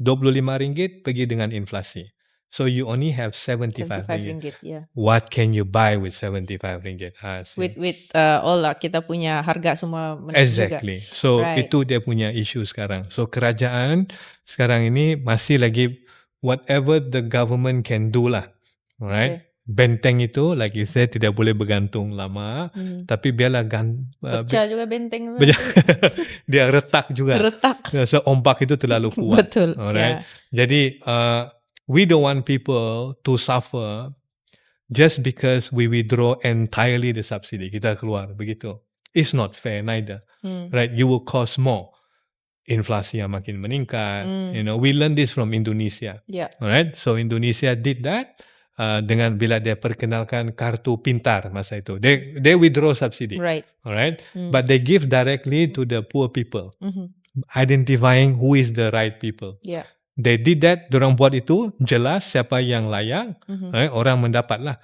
RM25 pergi dengan inflasi. So you only have 75 ringgit. What can you buy with 75 ringgit? With all kita punya harga semua meningkat exactly. Juga. So itu dia punya isu sekarang. So kerajaan sekarang ini masih lagi whatever the government can do lah. Alright? Benteng itu, like you said, tidak boleh bergantung lama, tapi biarlah pecah juga benteng. Dia retak juga. So ombak itu terlalu kuat. Betul. Alright. Jadi we don't want people to suffer just because we withdraw entirely the subsidy. Kita keluar begitu. It's not fair neither. Right? You will cost more. Inflasi yang makin meningkat. You know, we learned this from Indonesia. Alright. So Indonesia did that. Dengan bila dia perkenalkan kartu pintar masa itu, they withdraw subsidy, alright, but they give directly to the poor people, identifying who is the right people. They did that, dorang buat itu jelas siapa yang layak, orang mendapatlah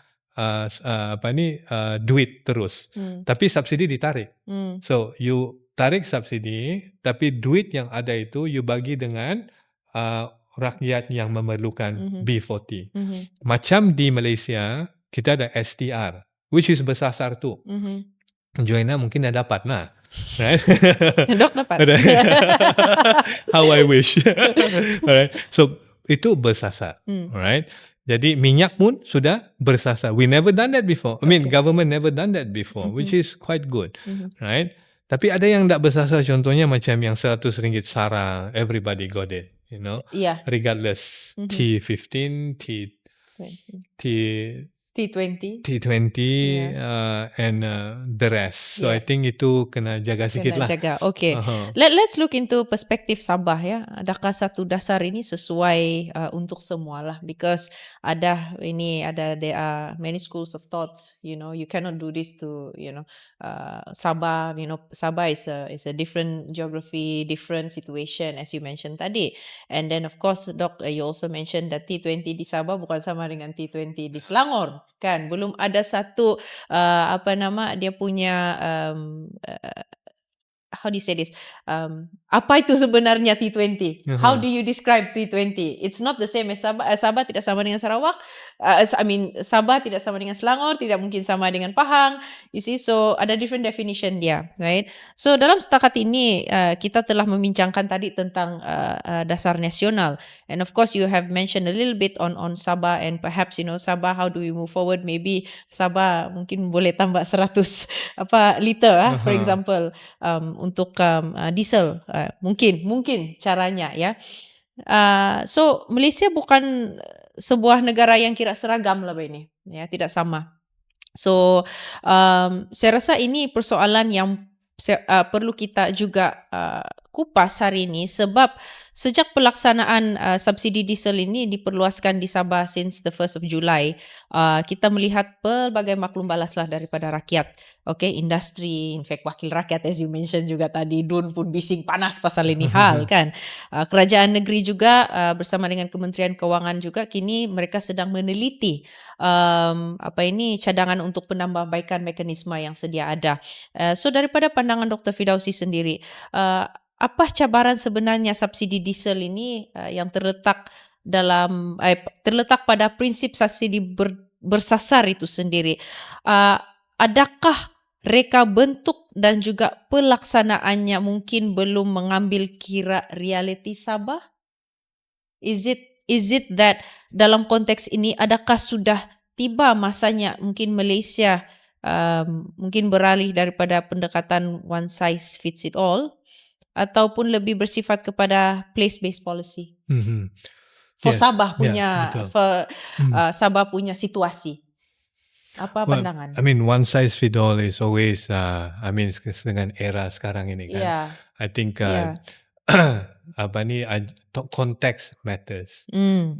duit terus, tapi subsidi ditarik. So you tarik subsidi, tapi duit yang ada itu you bagi dengan rakyat yang memerlukan B40. Macam di Malaysia, kita ada STR, which is bersasar tu. Joanna mungkin dah dapat lah. Right? Dok dapat. How I wish. Alright. So, itu bersasar. Alright. Jadi, minyak pun sudah bersasar. We never done that before. I mean, government never done that before, which is quite good. Right? Tapi ada yang tak bersasar, contohnya macam yang RM100 sarang, everybody got it. You know, regardless T15, T20, and the rest. So I think itu kena jaga sikit lah. Okay. Let's look into perspektif Sabah ya. Adakah satu dasar ini sesuai untuk semua lah? Because there are many schools of thoughts. You know, you cannot do this to Sabah. You know, Sabah is a different geography, different situation as you mentioned tadi. And then of course, Doc, you also mentioned that T20 di Sabah bukan sama dengan T20 di Selangor. Kan belum ada satu dia punya how do you say this, apa itu sebenarnya T20? How do you describe T20? It's not the same as Sabah. Sabah tidak sama dengan Sarawak. Sabah tidak sama dengan Selangor, tidak mungkin sama dengan Pahang. You see, so ada different definition dia, right? So dalam setakat ini kita telah membincangkan tadi tentang dasar nasional, and of course you have mentioned a little bit on Sabah, and perhaps Sabah, how do we move forward? Maybe Sabah mungkin boleh tambah 100 liter, for example, untuk diesel, mungkin caranya ya. So Malaysia bukan sebuah negara yang kira seragam lah ini, ya, tidak sama. So saya rasa ini persoalan yang perlu kita juga kupas hari ini, sebab sejak pelaksanaan subsidi diesel ini diperluaskan di Sabah since the 1st of July, kita melihat pelbagai maklum balaslah daripada rakyat. Okay, industri, in fact wakil rakyat as you mentioned juga tadi, Dun pun bising panas pasal ini hal kan. Kerajaan negeri juga bersama dengan Kementerian Kewangan juga kini mereka sedang meneliti cadangan untuk penambahbaikan mekanisme yang sedia ada. So daripada pandangan Dr. Fidausi sendiri, apa cabaran sebenarnya subsidi diesel ini yang terletak pada prinsip subsidi bersasar itu sendiri? Adakah reka bentuk dan juga pelaksanaannya mungkin belum mengambil kira realiti Sabah? Is it that dalam konteks ini adakah sudah tiba masanya mungkin Malaysia mungkin beralih daripada pendekatan one size fits it all ataupun lebih bersifat kepada place-based policy for Yes, Sabah punya betul. Sabah punya situasi. Apa Well, pandangan? I mean, one size fit all is always, I mean, dengan era sekarang ini kan. Yeah. I think Yeah. konteks matters.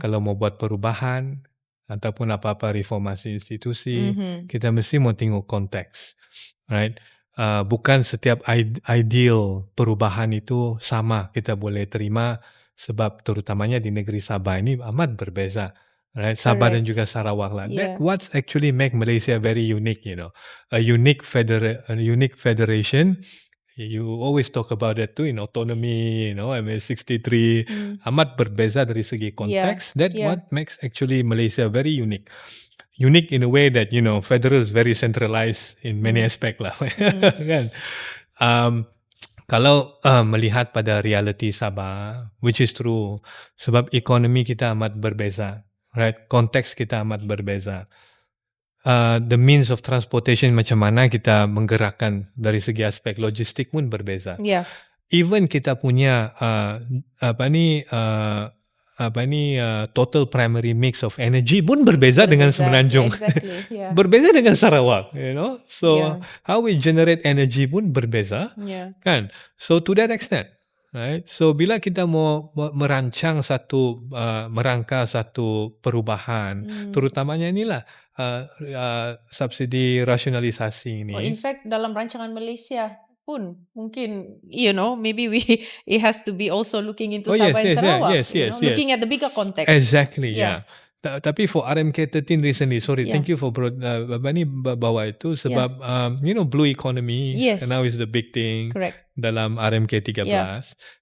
Kalau mau buat perubahan ataupun apa-apa reformasi institusi, kita mesti mau tengok konteks, right? Bukan setiap ideal perubahan itu sama kita boleh terima sebab terutamanya di negeri Sabah ini amat berbeza. Right, Sabah dan juga Sarawak lah. Yeah. That what's actually make Malaysia very unique, you know, a unique federation. You always talk about that too in autonomy, you know, MA63 amat berbeza dari segi konteks. That what makes actually Malaysia very unique. Unique in a way that, you know, federal is very centralized in many aspect lah. Kan? Kalau melihat pada reality Sabah, which is true, sebab ekonomi kita amat berbeza, right? Konteks kita amat berbeza. The means of transportation macam mana kita menggerakkan dari segi aspek logistik pun berbeza. Yeah. Even kita punya total primary mix of energy pun berbeza dengan Semenanjung. Exactly, yeah. Berbeza dengan Sarawak, you know. So how we generate energy pun berbeza, kan? So to that extent, right? So bila kita mau merangka satu perubahan, terutamanya inilah subsidi rasionalisasi ini. In fact, dalam rancangan Malaysia pun mungkin, you know, maybe it has to be also looking into Sabah and Sarawak. Yes. Looking at the bigger context. Exactly, yeah. Tapi for RMK13 recently, thank you for bawa itu sebab you know, blue economy now is the big thing. Correct. Dalam RMK13.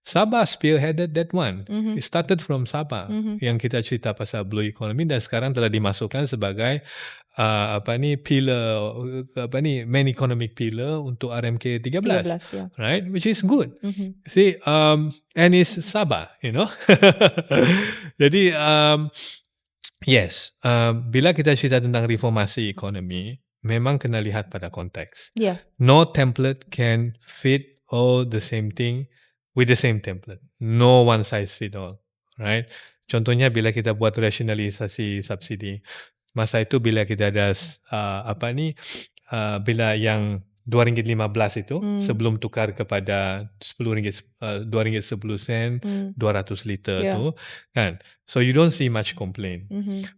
Sabah spearheaded that one. It started from Sabah yang kita cerita pasal blue economy dan sekarang telah dimasukkan sebagai main economic pillar untuk RMK13. Right, which is good. See, and it's Sabah, you know. Jadi yes, bila kita cerita tentang reformasi ekonomi, memang kena lihat pada konteks. No template can fit all the same thing with the same template. No one size fit all, right? Contohnya bila kita buat rasionalisasi subsidi, masa itu bila kita ada bila yang RM2.15 itu sebelum tukar kepada RM2.10 200 liter tu kan, so you don't see much complaint.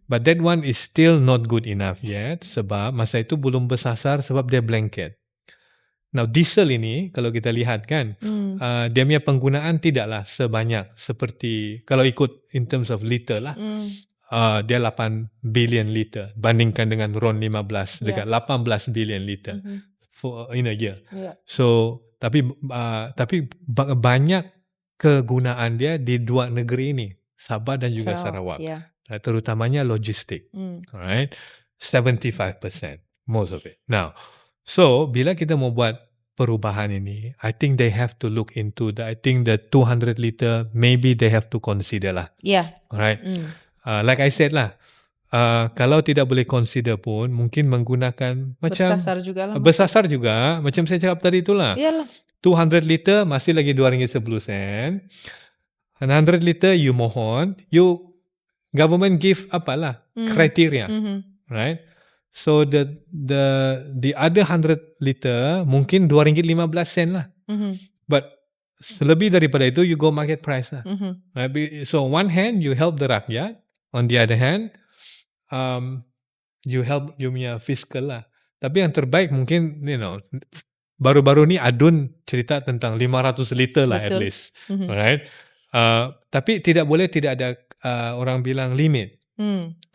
But that one is still not good enough yet sebab masa itu belum bersasar sebab dia blanket. Now diesel ini kalau kita lihat kan, dia punya penggunaan tidaklah sebanyak seperti kalau ikut in terms of liter lah. Dia 8 billion liter bandingkan dengan RON 15 dekat 18 billion liter for in a year. So tapi banyak kegunaan dia di dua negeri ini, Sabah dan juga Sarawak. Terutamanya logistik. Alright? 75% most of it. Now, so bila kita mau buat perubahan ini, I think they have to look into I think the 200 liter maybe they have to consider lah. Alright? Like I said lah, kalau tidak boleh consider pun mungkin menggunakan macam bersasar juga macam saya cakap tadi itulah. 200 liter masih lagi RM2.10. 100 liter you mohon, government give apalah criteria, right? So the other 100 liter mungkin RM2.15 lah. But lebih daripada itu you go market price lah. Right? So on one hand you help the rakyat, on the other hand you help you punya fiscal lah. Tapi yang terbaik mungkin, you know, baru-baru ni Adun cerita tentang 500 liter lah. Betul. At least. Alright. Tapi tidak ada orang bilang limit.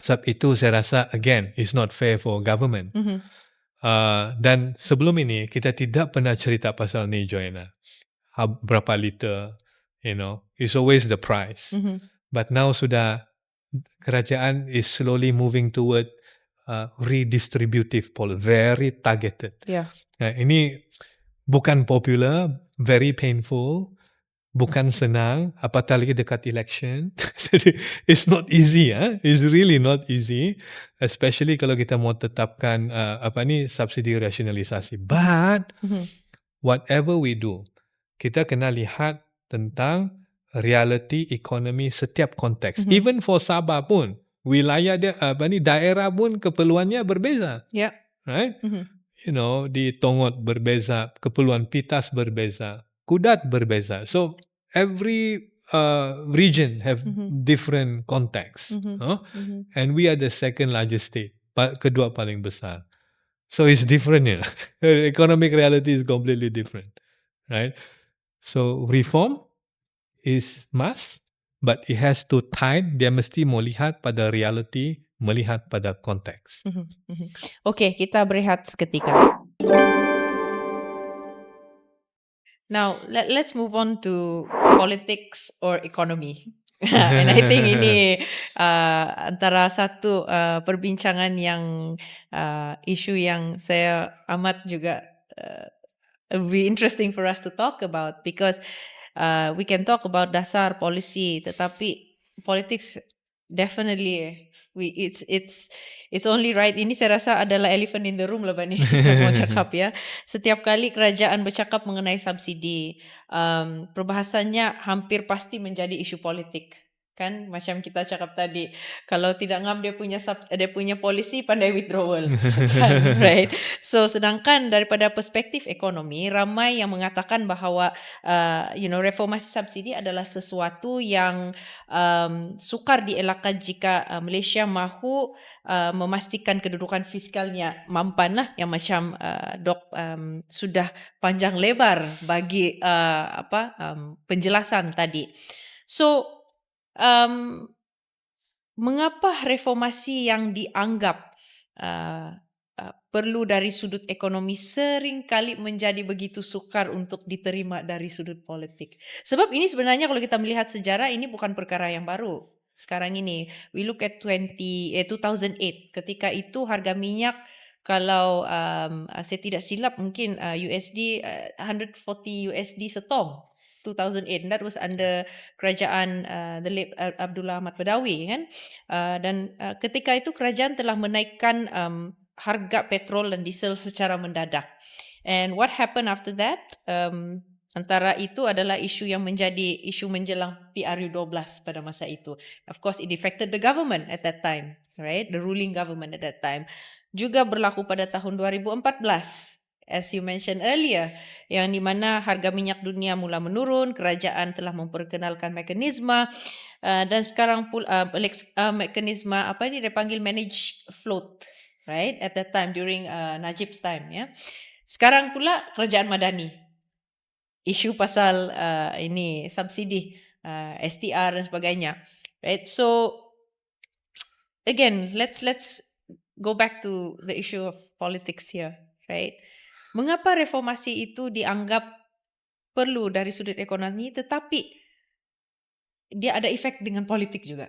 Sebab itu saya rasa again it's not fair for government. Dan sebelum ini kita tidak pernah cerita pasal ni, Joanna. Berapa liter, you know, it's always the price. But now sudah kerajaan is slowly moving toward redistributive policy, very targeted. Ini bukan popular, very painful, bukan senang, apatah lagi dekat election. Jadi, it's not easy, it's really not easy, especially kalau kita mau tetapkan subsidi rasionalisasi. But whatever we do, kita kena lihat tentang reality ekonomi setiap konteks. Even for Sabah pun, wilayah dia daerah pun keperluannya berbeza. Yeah. Right? Di Tongot berbeza, keperluan Pitas berbeza, Kudat berbeza. So every region have different context. And we are the second largest state, kedua paling besar. So it's different. Economic reality is completely different. Right? So reform is must, but it has to tie. Dia mesti melihat pada reality, melihat pada konteks. Oke, kita berehat seketika. Now, let's move on to politics or economy. And I think ini antara satu perbincangan yang isu yang saya amat juga be interesting for us to talk about, because we can talk about dasar policy, tetapi politics definitely it's only right. Ini saya rasa adalah elephant in the room lah Bani kita mau cakap ya. Setiap kali kerajaan bercakap mengenai subsidi, perbahasannya hampir pasti menjadi isu politik. Kan macam kita cakap tadi, kalau tidak ngam dia punya polisi, pandai withdrawal. Kan, right? So sedangkan daripada perspektif ekonomi, ramai yang mengatakan bahawa reformasi subsidi adalah sesuatu yang sukar dielakkan jika Malaysia mahu memastikan kedudukan fiskalnya mampan lah, yang macam Dok sudah panjang lebar bagi penjelasan tadi. So mengapa reformasi yang dianggap perlu dari sudut ekonomi sering kali menjadi begitu sukar untuk diterima dari sudut politik? Sebab ini sebenarnya kalau kita melihat sejarah, ini bukan perkara yang baru. Sekarang ini, we look at 2008, ketika itu harga minyak, kalau saya tidak silap mungkin USD 140 USD setong. 2008, that was under kerajaan the late Abdullah Ahmad Badawi kan, dan ketika itu kerajaan telah menaikkan harga petrol dan diesel secara mendadak. And what happened after that? Antara itu adalah isu yang menjadi isu menjelang PRU12 pada masa itu. Of course, it affected the government at that time, right? The ruling government at that time. Juga berlaku pada tahun 2014. As you mentioned earlier, yang di mana harga minyak dunia mula menurun, kerajaan telah memperkenalkan mekanisme, dan sekarang pula mekanisme apa ini dia panggil manage float, right? At that time during Najib's time, ya. Sekarang pula kerajaan Madani, isu pasal ini subsidi STR dan sebagainya, right? So again, let's go back to the issue of politics here, right? Mengapa reformasi itu dianggap perlu dari sudut ekonomi, tetapi dia ada efek dengan politik juga?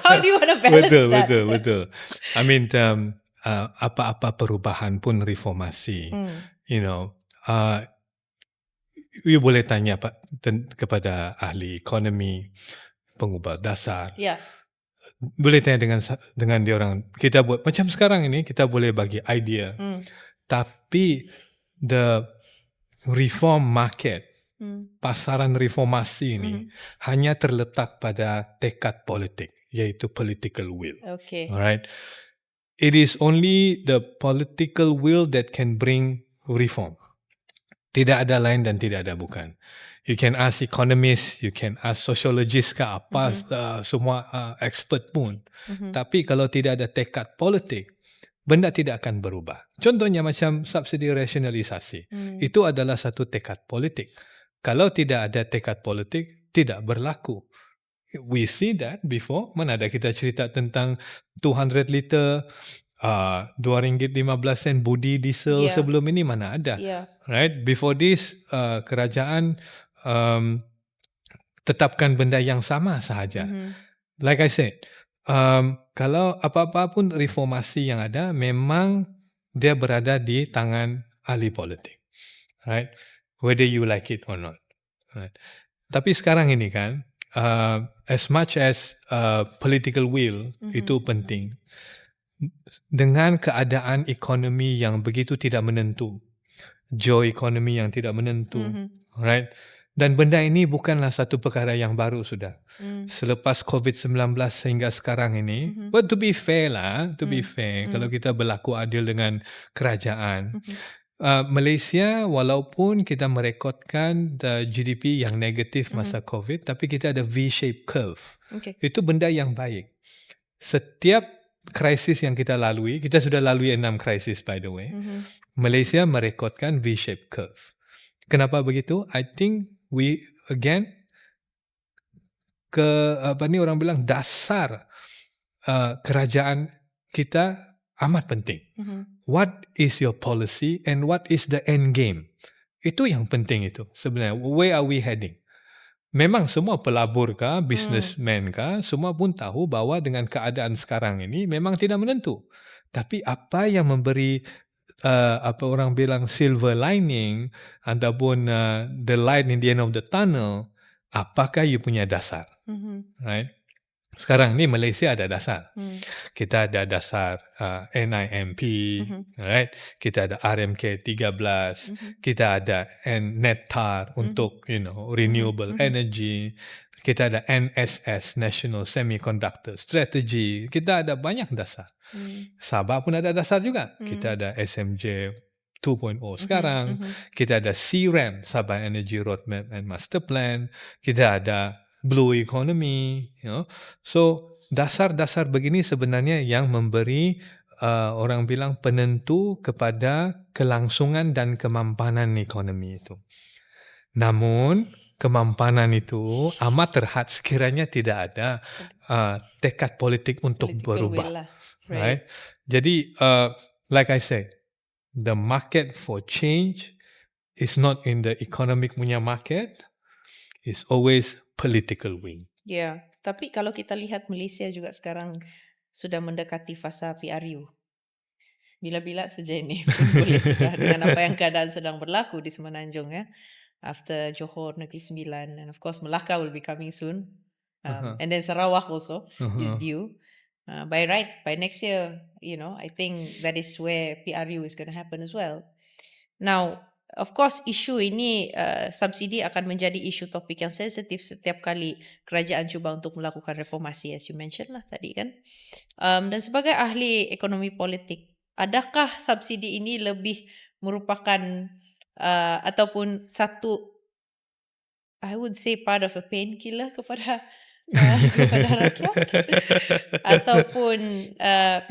How do you want to balance that? Betul. I mean, apa-apa perubahan pun reformasi, you boleh tanya kepada ahli ekonomi, pengubah dasar. Yeah. Boleh tanya dengan dia orang. Kita buat macam sekarang ini, kita boleh bagi idea. Tapi the reform market, pasaran reformasi ini hanya terletak pada tekad politik, iaitu political will. Okay. Alright. It is only the political will that can bring reform. Tidak ada lain dan tidak ada bukan. You can ask economists, you can ask sociologists ke apa, semua expert pun. Tapi kalau tidak ada tekad politik, benda tidak akan berubah. Contohnya macam subsidi rasionalisasi. Itu adalah satu tekad politik. Kalau tidak ada tekad politik, tidak berlaku. We see that before. Mana ada kita cerita tentang 200 liter RM2.15 budi diesel sebelum ini, mana ada. Right? Before this, kerajaan tetapkan benda yang sama sahaja. Like I said, kalau apa-apa pun reformasi yang ada, memang dia berada di tangan ahli politik. right? Whether you like it or not, right? Tapi sekarang ini kan, as much as political will itu penting, dengan keadaan ekonomi yang begitu tidak menentu, geoekonomi yang tidak menentu, right? Dan benda ini bukanlah satu perkara yang baru sudah. Selepas COVID-19 sehingga sekarang ini, well, to be fair, kalau kita berlaku adil dengan kerajaan, Malaysia walaupun kita merekodkan GDP yang negatif masa COVID, tapi kita ada V-shaped curve. Okay. Itu benda yang baik. Setiap krisis yang kita lalui, kita sudah lalui 6 krisis by the way, Malaysia merekodkan V-shaped curve. Kenapa begitu? I think we again orang bilang dasar kerajaan kita amat penting. What is your policy and what is the end game? Itu yang penting itu sebenarnya. Where are we heading? Memang semua pelabur kah, businessman kah, semua pun tahu bahwa dengan keadaan sekarang ini memang tidak menentu. Tapi apa yang memberi orang bilang silver lining ataupun the light in the end of the tunnel, apakah you punya dasar? Right? Sekarang ni Malaysia ada dasar. Kita ada dasar NIMP, right? Kita ada RMK 13, kita ada NETAR untuk renewable energy. Kita ada NSS, National Semiconductor Strategy. Kita ada banyak dasar. Sabah pun ada dasar juga. Kita ada SMJ 2.0 sekarang. Kita ada CRAM, Sabah Energy Roadmap and Master Plan. Kita ada blue economy, So dasar-dasar begini sebenarnya yang memberi orang bilang penentu kepada kelangsungan dan kemampanan ekonomi itu. Namun kemampanan itu amat terhad sekiranya tidak ada tekad politik untuk berubah, right? Jadi like I said, the market for change is not in the economic punya market, it's always political wing. Ya, tapi kalau kita lihat Malaysia juga sekarang sudah mendekati fasa PRU. Bila-bila saja ini boleh sudah dengan apa yang keadaan sedang berlaku di Semenanjung ya. After Johor Negeri Sembilan, and of course Melaka will be coming soon. And then Sarawak also is due. By next year, I think that is where PRU is going to happen as well. Now, of course, isu ini subsidi akan menjadi isu topik yang sensitif setiap kali kerajaan cuba untuk melakukan reformasi, as you mentioned lah tadi kan. Dan sebagai ahli ekonomi politik, adakah subsidi ini lebih merupakan ataupun satu, I would say, part of a painkiller kepada rakyat, ataupun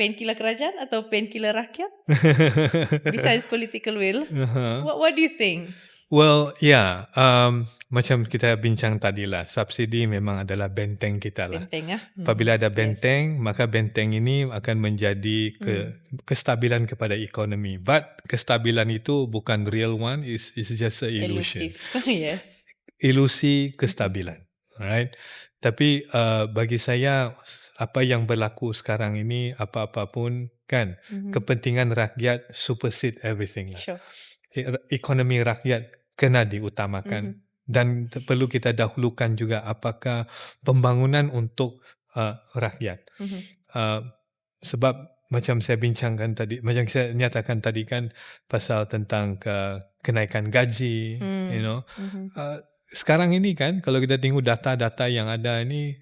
painkiller kerajaan atau painkiller rakyat besides political will? What do you think? Well, yeah, macam kita bincang tadilah, subsidi memang adalah benteng kita lah. Benteng, Apabila ada benteng, maka benteng ini akan menjadi kestabilan kepada ekonomi. But kestabilan itu bukan real one, it's just a illusion. Yes. Ilusi kestabilan, right? Tapi bagi saya apa yang berlaku sekarang ini apa-apa pun kan, kepentingan rakyat supersede everything lah. Sure. Ekonomi rakyat kena diutamakan dan perlu kita dahulukan juga apakah pembangunan untuk rakyat. Sebab macam saya bincangkan tadi, macam saya nyatakan tadi kan pasal tentang kenaikan gaji, sekarang ini kan kalau kita tengok data-data yang ada ini,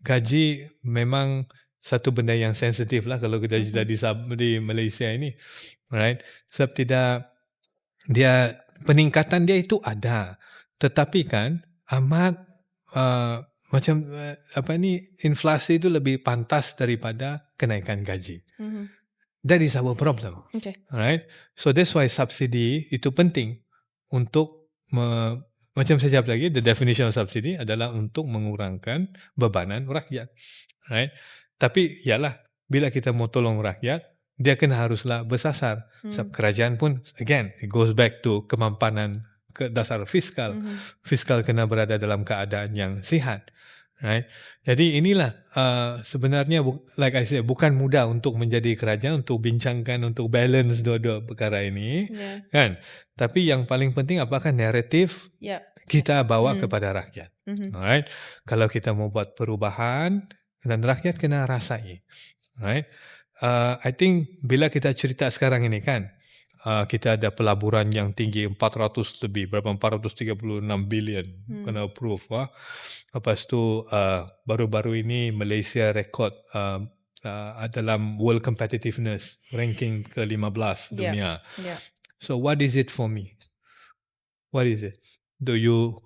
gaji memang satu benda yang sensitif lah kalau kita di Malaysia ini, right? Sebab dia peningkatan dia itu ada, tetapi kan amat inflasi itu lebih pantas daripada kenaikan gaji. That is our problem. Okay. Right? So that's why subsidi itu penting untuk macam saya jawab lagi, the definition of subsidi adalah untuk mengurangkan bebanan rakyat. Right? Tapi yalah, bila kita mau tolong rakyat, dia kena haruslah bersasar. Sebab kerajaan pun, again, it goes back to kemampanan ke dasar fiskal. Fiskal kena berada dalam keadaan yang sihat. Right? Jadi inilah sebenarnya like I said, bukan mudah untuk menjadi kerajaan, untuk bincangkan, untuk balance dua-dua perkara ini, Yeah. kan? Tapi yang paling penting apakah naratif Yeah. kita bawa kepada rakyat. Alright? Kalau kita mau buat perubahan dan rakyat kena rasai. Right? I think bila kita cerita sekarang ini kan, kita ada pelaburan yang tinggi 400 lebih, berapa 436 billion kena approve. Lepas tu baru-baru ini Malaysia rekod dalam World Competitiveness ranking ke-15 dunia. Yeah. So what is it for me? What is it?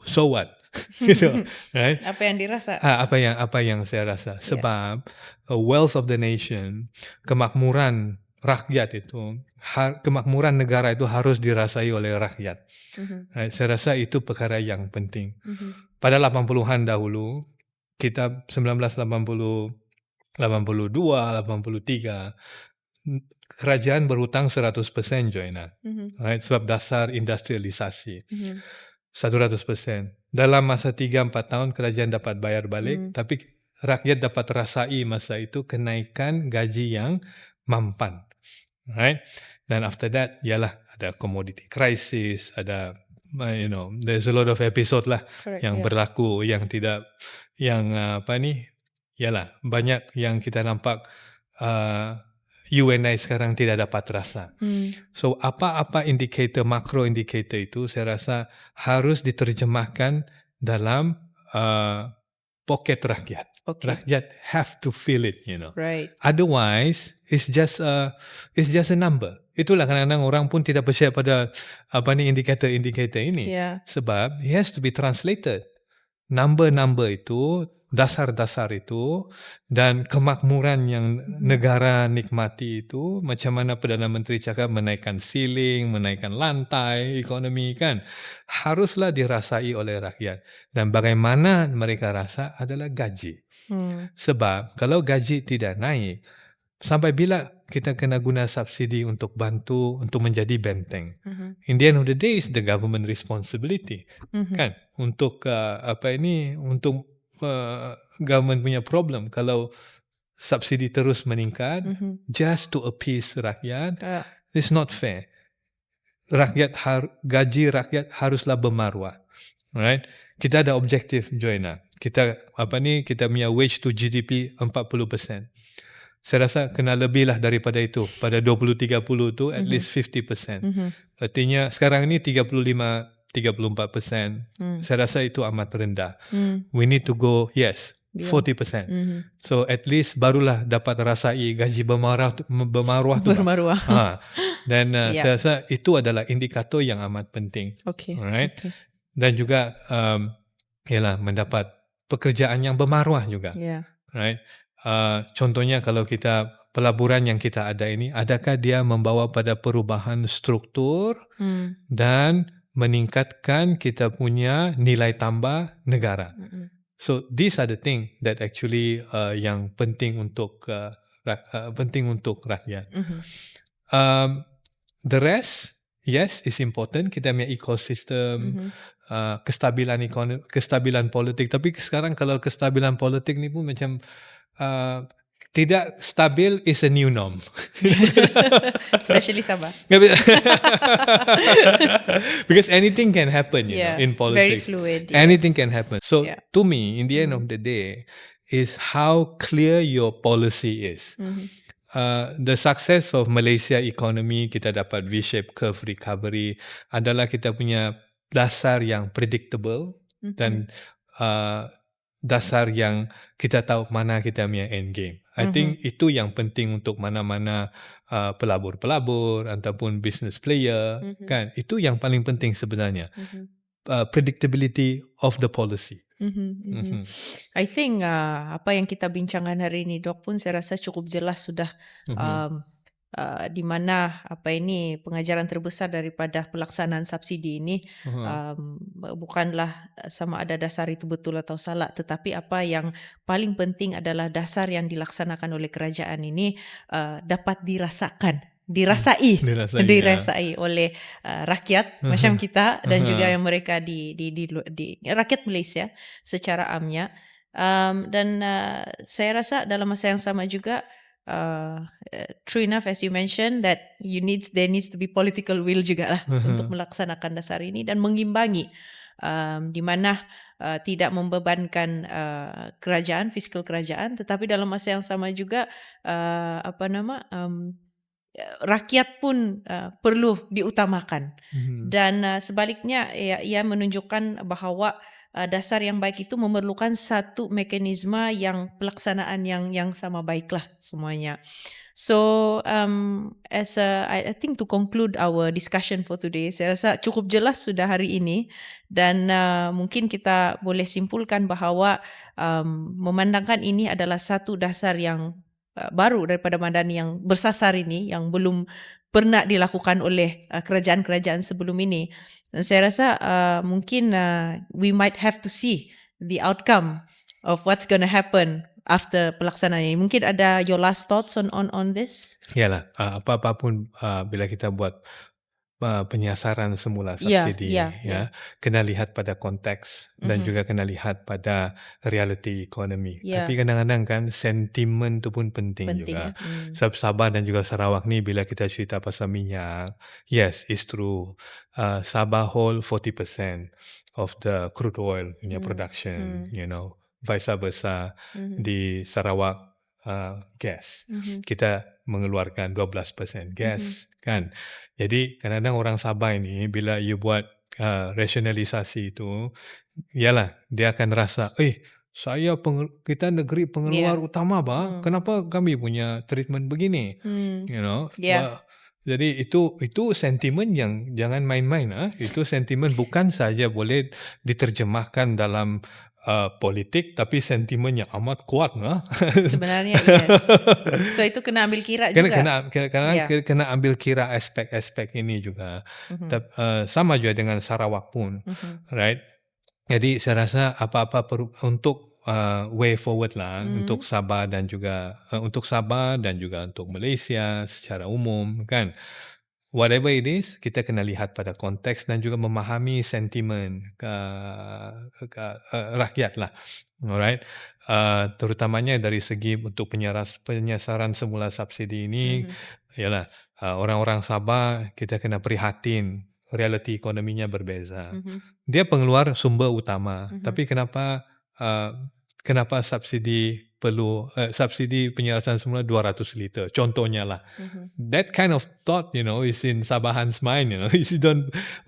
So what? Gitu, right? Apa yang dirasa? Apa yang saya rasa. Sebab wealth of the nation, kemakmuran rakyat itu, kemakmuran negara itu harus dirasai oleh rakyat. Right? Saya rasa itu perkara yang penting. Pada 80-an dahulu, kita 1980, 82, 83, kerajaan berhutang 100% Joanna. Right? Sebab dasar industrialisasi. 100%. Dalam masa 3-4 tahun kerajaan dapat bayar balik, tapi rakyat dapat rasai masa itu kenaikan gaji yang mampan. Right? Dan after that, ialah ada commodity crisis, ada there's a lot of episode lah. Correct, yang berlaku, yang tidak, yang ialah banyak yang kita nampak you and I sekarang tidak dapat rasa. So apa-apa indikator, makro indikator itu saya rasa harus diterjemahkan dalam poket rakyat. Okay. Rakyat have to feel it, Right. Otherwise, it's just a number. Itulah kadang-kadang orang pun tidak percaya pada indikator-indikator ini. Yeah. Sebab it has to be translated. Number-number itu, dasar-dasar itu, dan kemakmuran yang negara nikmati itu, macam mana Perdana Menteri cakap menaikkan ceiling, menaikkan lantai ekonomi kan, haruslah dirasai oleh rakyat. Dan bagaimana mereka rasa adalah gaji. Sebab kalau gaji tidak naik, sampai bila kita kena guna subsidi untuk bantu, untuk menjadi benteng. In the end of the day, is the government responsibility. Kan? Untuk untuk government punya problem. Kalau subsidi terus meningkat, just to appease rakyat, it's not fair. Gaji rakyat haruslah bermaruah. Right? Kita ada objektif, Joanna. Kita punya wage to GDP 40%. Saya rasa kena lebih lah daripada itu. Pada 2030 tu at least 50%. Artinya sekarang ni 35-34%. Saya rasa itu amat rendah. We need to go 40%. So at least barulah dapat rasai gaji bermaruah tu. Bermaruah. Dan saya rasa itu adalah indikator yang amat penting. Okay. Alright. Okay. Dan juga mendapat pekerjaan yang bermaruah juga. Yeah. Right. Contohnya kalau kita pelaburan yang kita ada ini, adakah dia membawa pada perubahan struktur dan meningkatkan kita punya nilai tambah negara. So these are the thing that actually yang penting untuk rakyat. The rest, yes, is important. Kita punya ekosistem, kestabilan politik. Tapi sekarang kalau kestabilan politik ni pun macam tidak stabil is a new norm. Especially Sabah. Because anything can happen, you know, in politics. Very fluid. Anything can happen. So to me, in the end of the day, is how clear your policy is. The success of Malaysia economy, kita dapat V-shaped curve recovery, adalah kita punya dasar yang predictable dan dasar yang kita tahu mana kita punya end game. I think itu yang penting untuk mana-mana pelabur-pelabur ataupun business player, kan? Itu yang paling penting sebenarnya. Predictability of the policy. I think apa yang kita bincangkan hari ini, Dok, pun saya rasa cukup jelas sudah di mana pengajaran terbesar daripada pelaksanaan subsidi ini bukanlah sama ada dasar itu betul atau salah, tetapi apa yang paling penting adalah dasar yang dilaksanakan oleh kerajaan ini dapat dirasai oleh rakyat macam kita dan juga yang mereka di rakyat Malaysia secara amnya. Dan saya rasa dalam masa yang sama juga, true enough as you mentioned that there needs to be political will juga lah untuk melaksanakan dasar ini dan mengimbangi, di mana tidak membebankan kerajaan, fiskal kerajaan, tetapi dalam masa yang sama juga rakyat pun perlu diutamakan. Dan sebaliknya ia menunjukkan bahawa dasar yang baik itu memerlukan satu mekanisme yang pelaksanaan yang sama baiklah semuanya. So I think to conclude our discussion for today, saya rasa cukup jelas sudah hari ini dan mungkin kita boleh simpulkan bahawa memandangkan ini adalah satu dasar yang baru daripada Madani yang bersasar ini, yang belum pernah dilakukan oleh kerajaan-kerajaan sebelum ini. Dan saya rasa mungkin we might have to see the outcome of what's going to happen after pelaksanaan ini. Mungkin ada your last thoughts on this? Yalah, apa-apapun bila kita buat penyasaran semula subsidi, kena lihat pada konteks dan juga kena lihat pada realiti ekonomi. Tapi kadang-kadang kan sentimen tu pun penting juga. Sebab Sabah dan juga Sarawak ni bila kita cerita pasal minyak, yes, it's true. Sabah hold 40% of the crude oil in your production, vice versa di Sarawak gas. Kita mengeluarkan 12% gas, kan? Jadi kadang-kadang orang Sabah ini bila you buat rasionalisasi itu, yalah dia akan rasa, kita negeri pengeluar utama kenapa kami punya treatment begini, jadi itu sentimen yang jangan main-main. Itu sentimen bukan saja boleh diterjemahkan dalam politik, tapi sentimen yang amat kuat. Sebenarnya yes. So itu kena ambil kira juga. Kena ambil kira aspek-aspek ini juga. Sama juga dengan Sarawak pun, right? Jadi saya rasa apa-apa untuk way forward lah untuk Sabah dan juga untuk Malaysia secara umum, kan? Whatever it is, kita kena lihat pada konteks dan juga memahami sentimen rakyat lah. Alright, terutamanya dari segi untuk penyasaran semula subsidi ini, ialah orang-orang Sabah kita kena prihatin, realiti ekonominya berbeza. Dia pengeluar sumber utama, tapi kenapa subsidi penyarasan semula 200 liter, contohnya lah. That kind of thought, is in Sabahan's mind.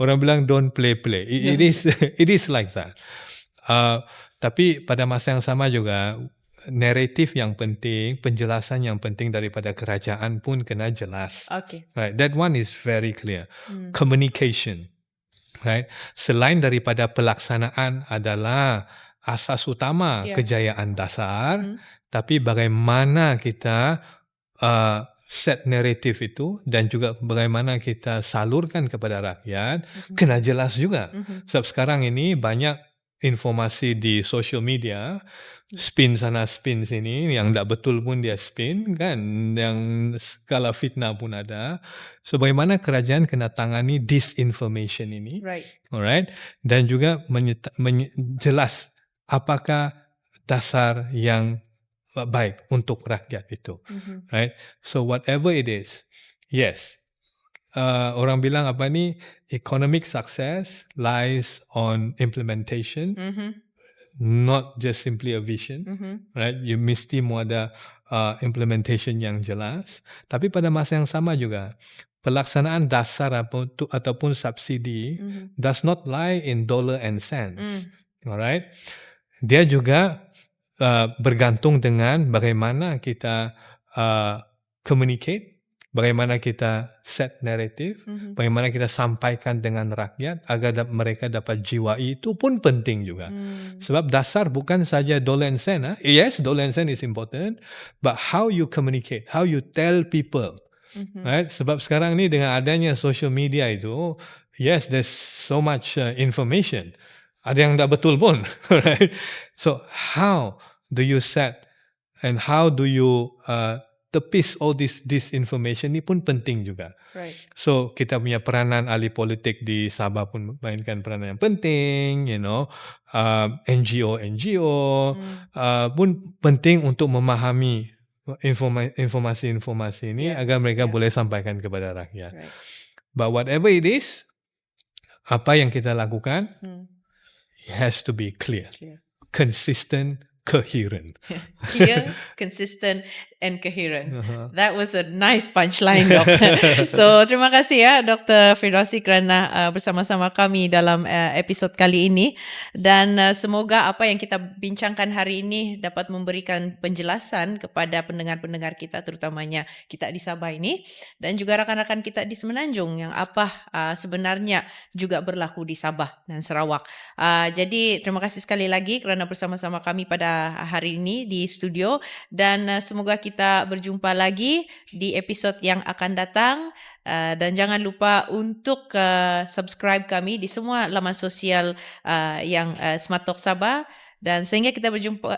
Orang bilang don't play. It is like that. Tapi pada masa yang sama juga naratif yang penting, penjelasan yang penting daripada kerajaan pun kena jelas. Okay. Right, that one is very clear. Communication. Right, selain daripada pelaksanaan adalah asas utama kejayaan dasar, tapi bagaimana kita set naratif itu dan juga bagaimana kita salurkan kepada rakyat kena jelas juga. Sebab sekarang ini banyak informasi di social media, spin sana spin sini, yang tak betul pun dia spin, kan, yang skala fitnah pun ada. So bagaimana kerajaan kena tangani disinformation ini, alright, dan juga jelas apakah dasar yang baik untuk rakyat itu, right? So whatever it is, yes, orang bilang economic success lies on implementation, not just simply a vision, right? You mesti mau ada implementation yang jelas. Tapi pada masa yang sama juga pelaksanaan dasar ataupun subsidi does not lie in dollar and cents, alright? Dia juga bergantung dengan bagaimana kita communicate, bagaimana kita set narrative, bagaimana kita sampaikan dengan rakyat agar mereka dapat jiwai, itu pun penting juga. Sebab dasar bukan saja dollar and cent. Yes, dollar and cent is important, but how you communicate, how you tell people. Right? Sebab sekarang ni dengan adanya social media itu, yes, there's so much information. Ada yang tak betul pun. Right? So how do you set and how do you tepis all this disinformation ni pun penting juga. Right. So kita punya peranan ahli politik di Sabah pun mainkan peranan yang penting, NGO pun penting untuk memahami informasi-informasi ini agar mereka boleh sampaikan kepada rakyat. Right. But whatever it is, apa yang kita lakukan, it has to be clear. Consistent, coherent. Clear, consistent, and coherent. That was a nice punchline, Doktor. So, terima kasih ya, Dr. Firdausi kerana bersama-sama kami dalam episod kali ini. Dan semoga apa yang kita bincangkan hari ini dapat memberikan penjelasan kepada pendengar-pendengar kita, terutamanya kita di Sabah ini. Dan juga rakan-rakan kita di Semenanjung yang apa sebenarnya juga berlaku di Sabah dan Sarawak. Jadi, terima kasih sekali lagi kerana bersama-sama kami pada hari ini di studio, dan semoga kita berjumpa lagi di episod yang akan datang, dan jangan lupa untuk subscribe kami di semua laman sosial yang Smart Talk Sabah, dan sehingga kita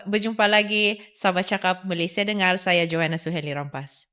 berjumpa lagi. Sabah Cakap, Malaysia Dengar. Saya Joanna Suhenli Rampas.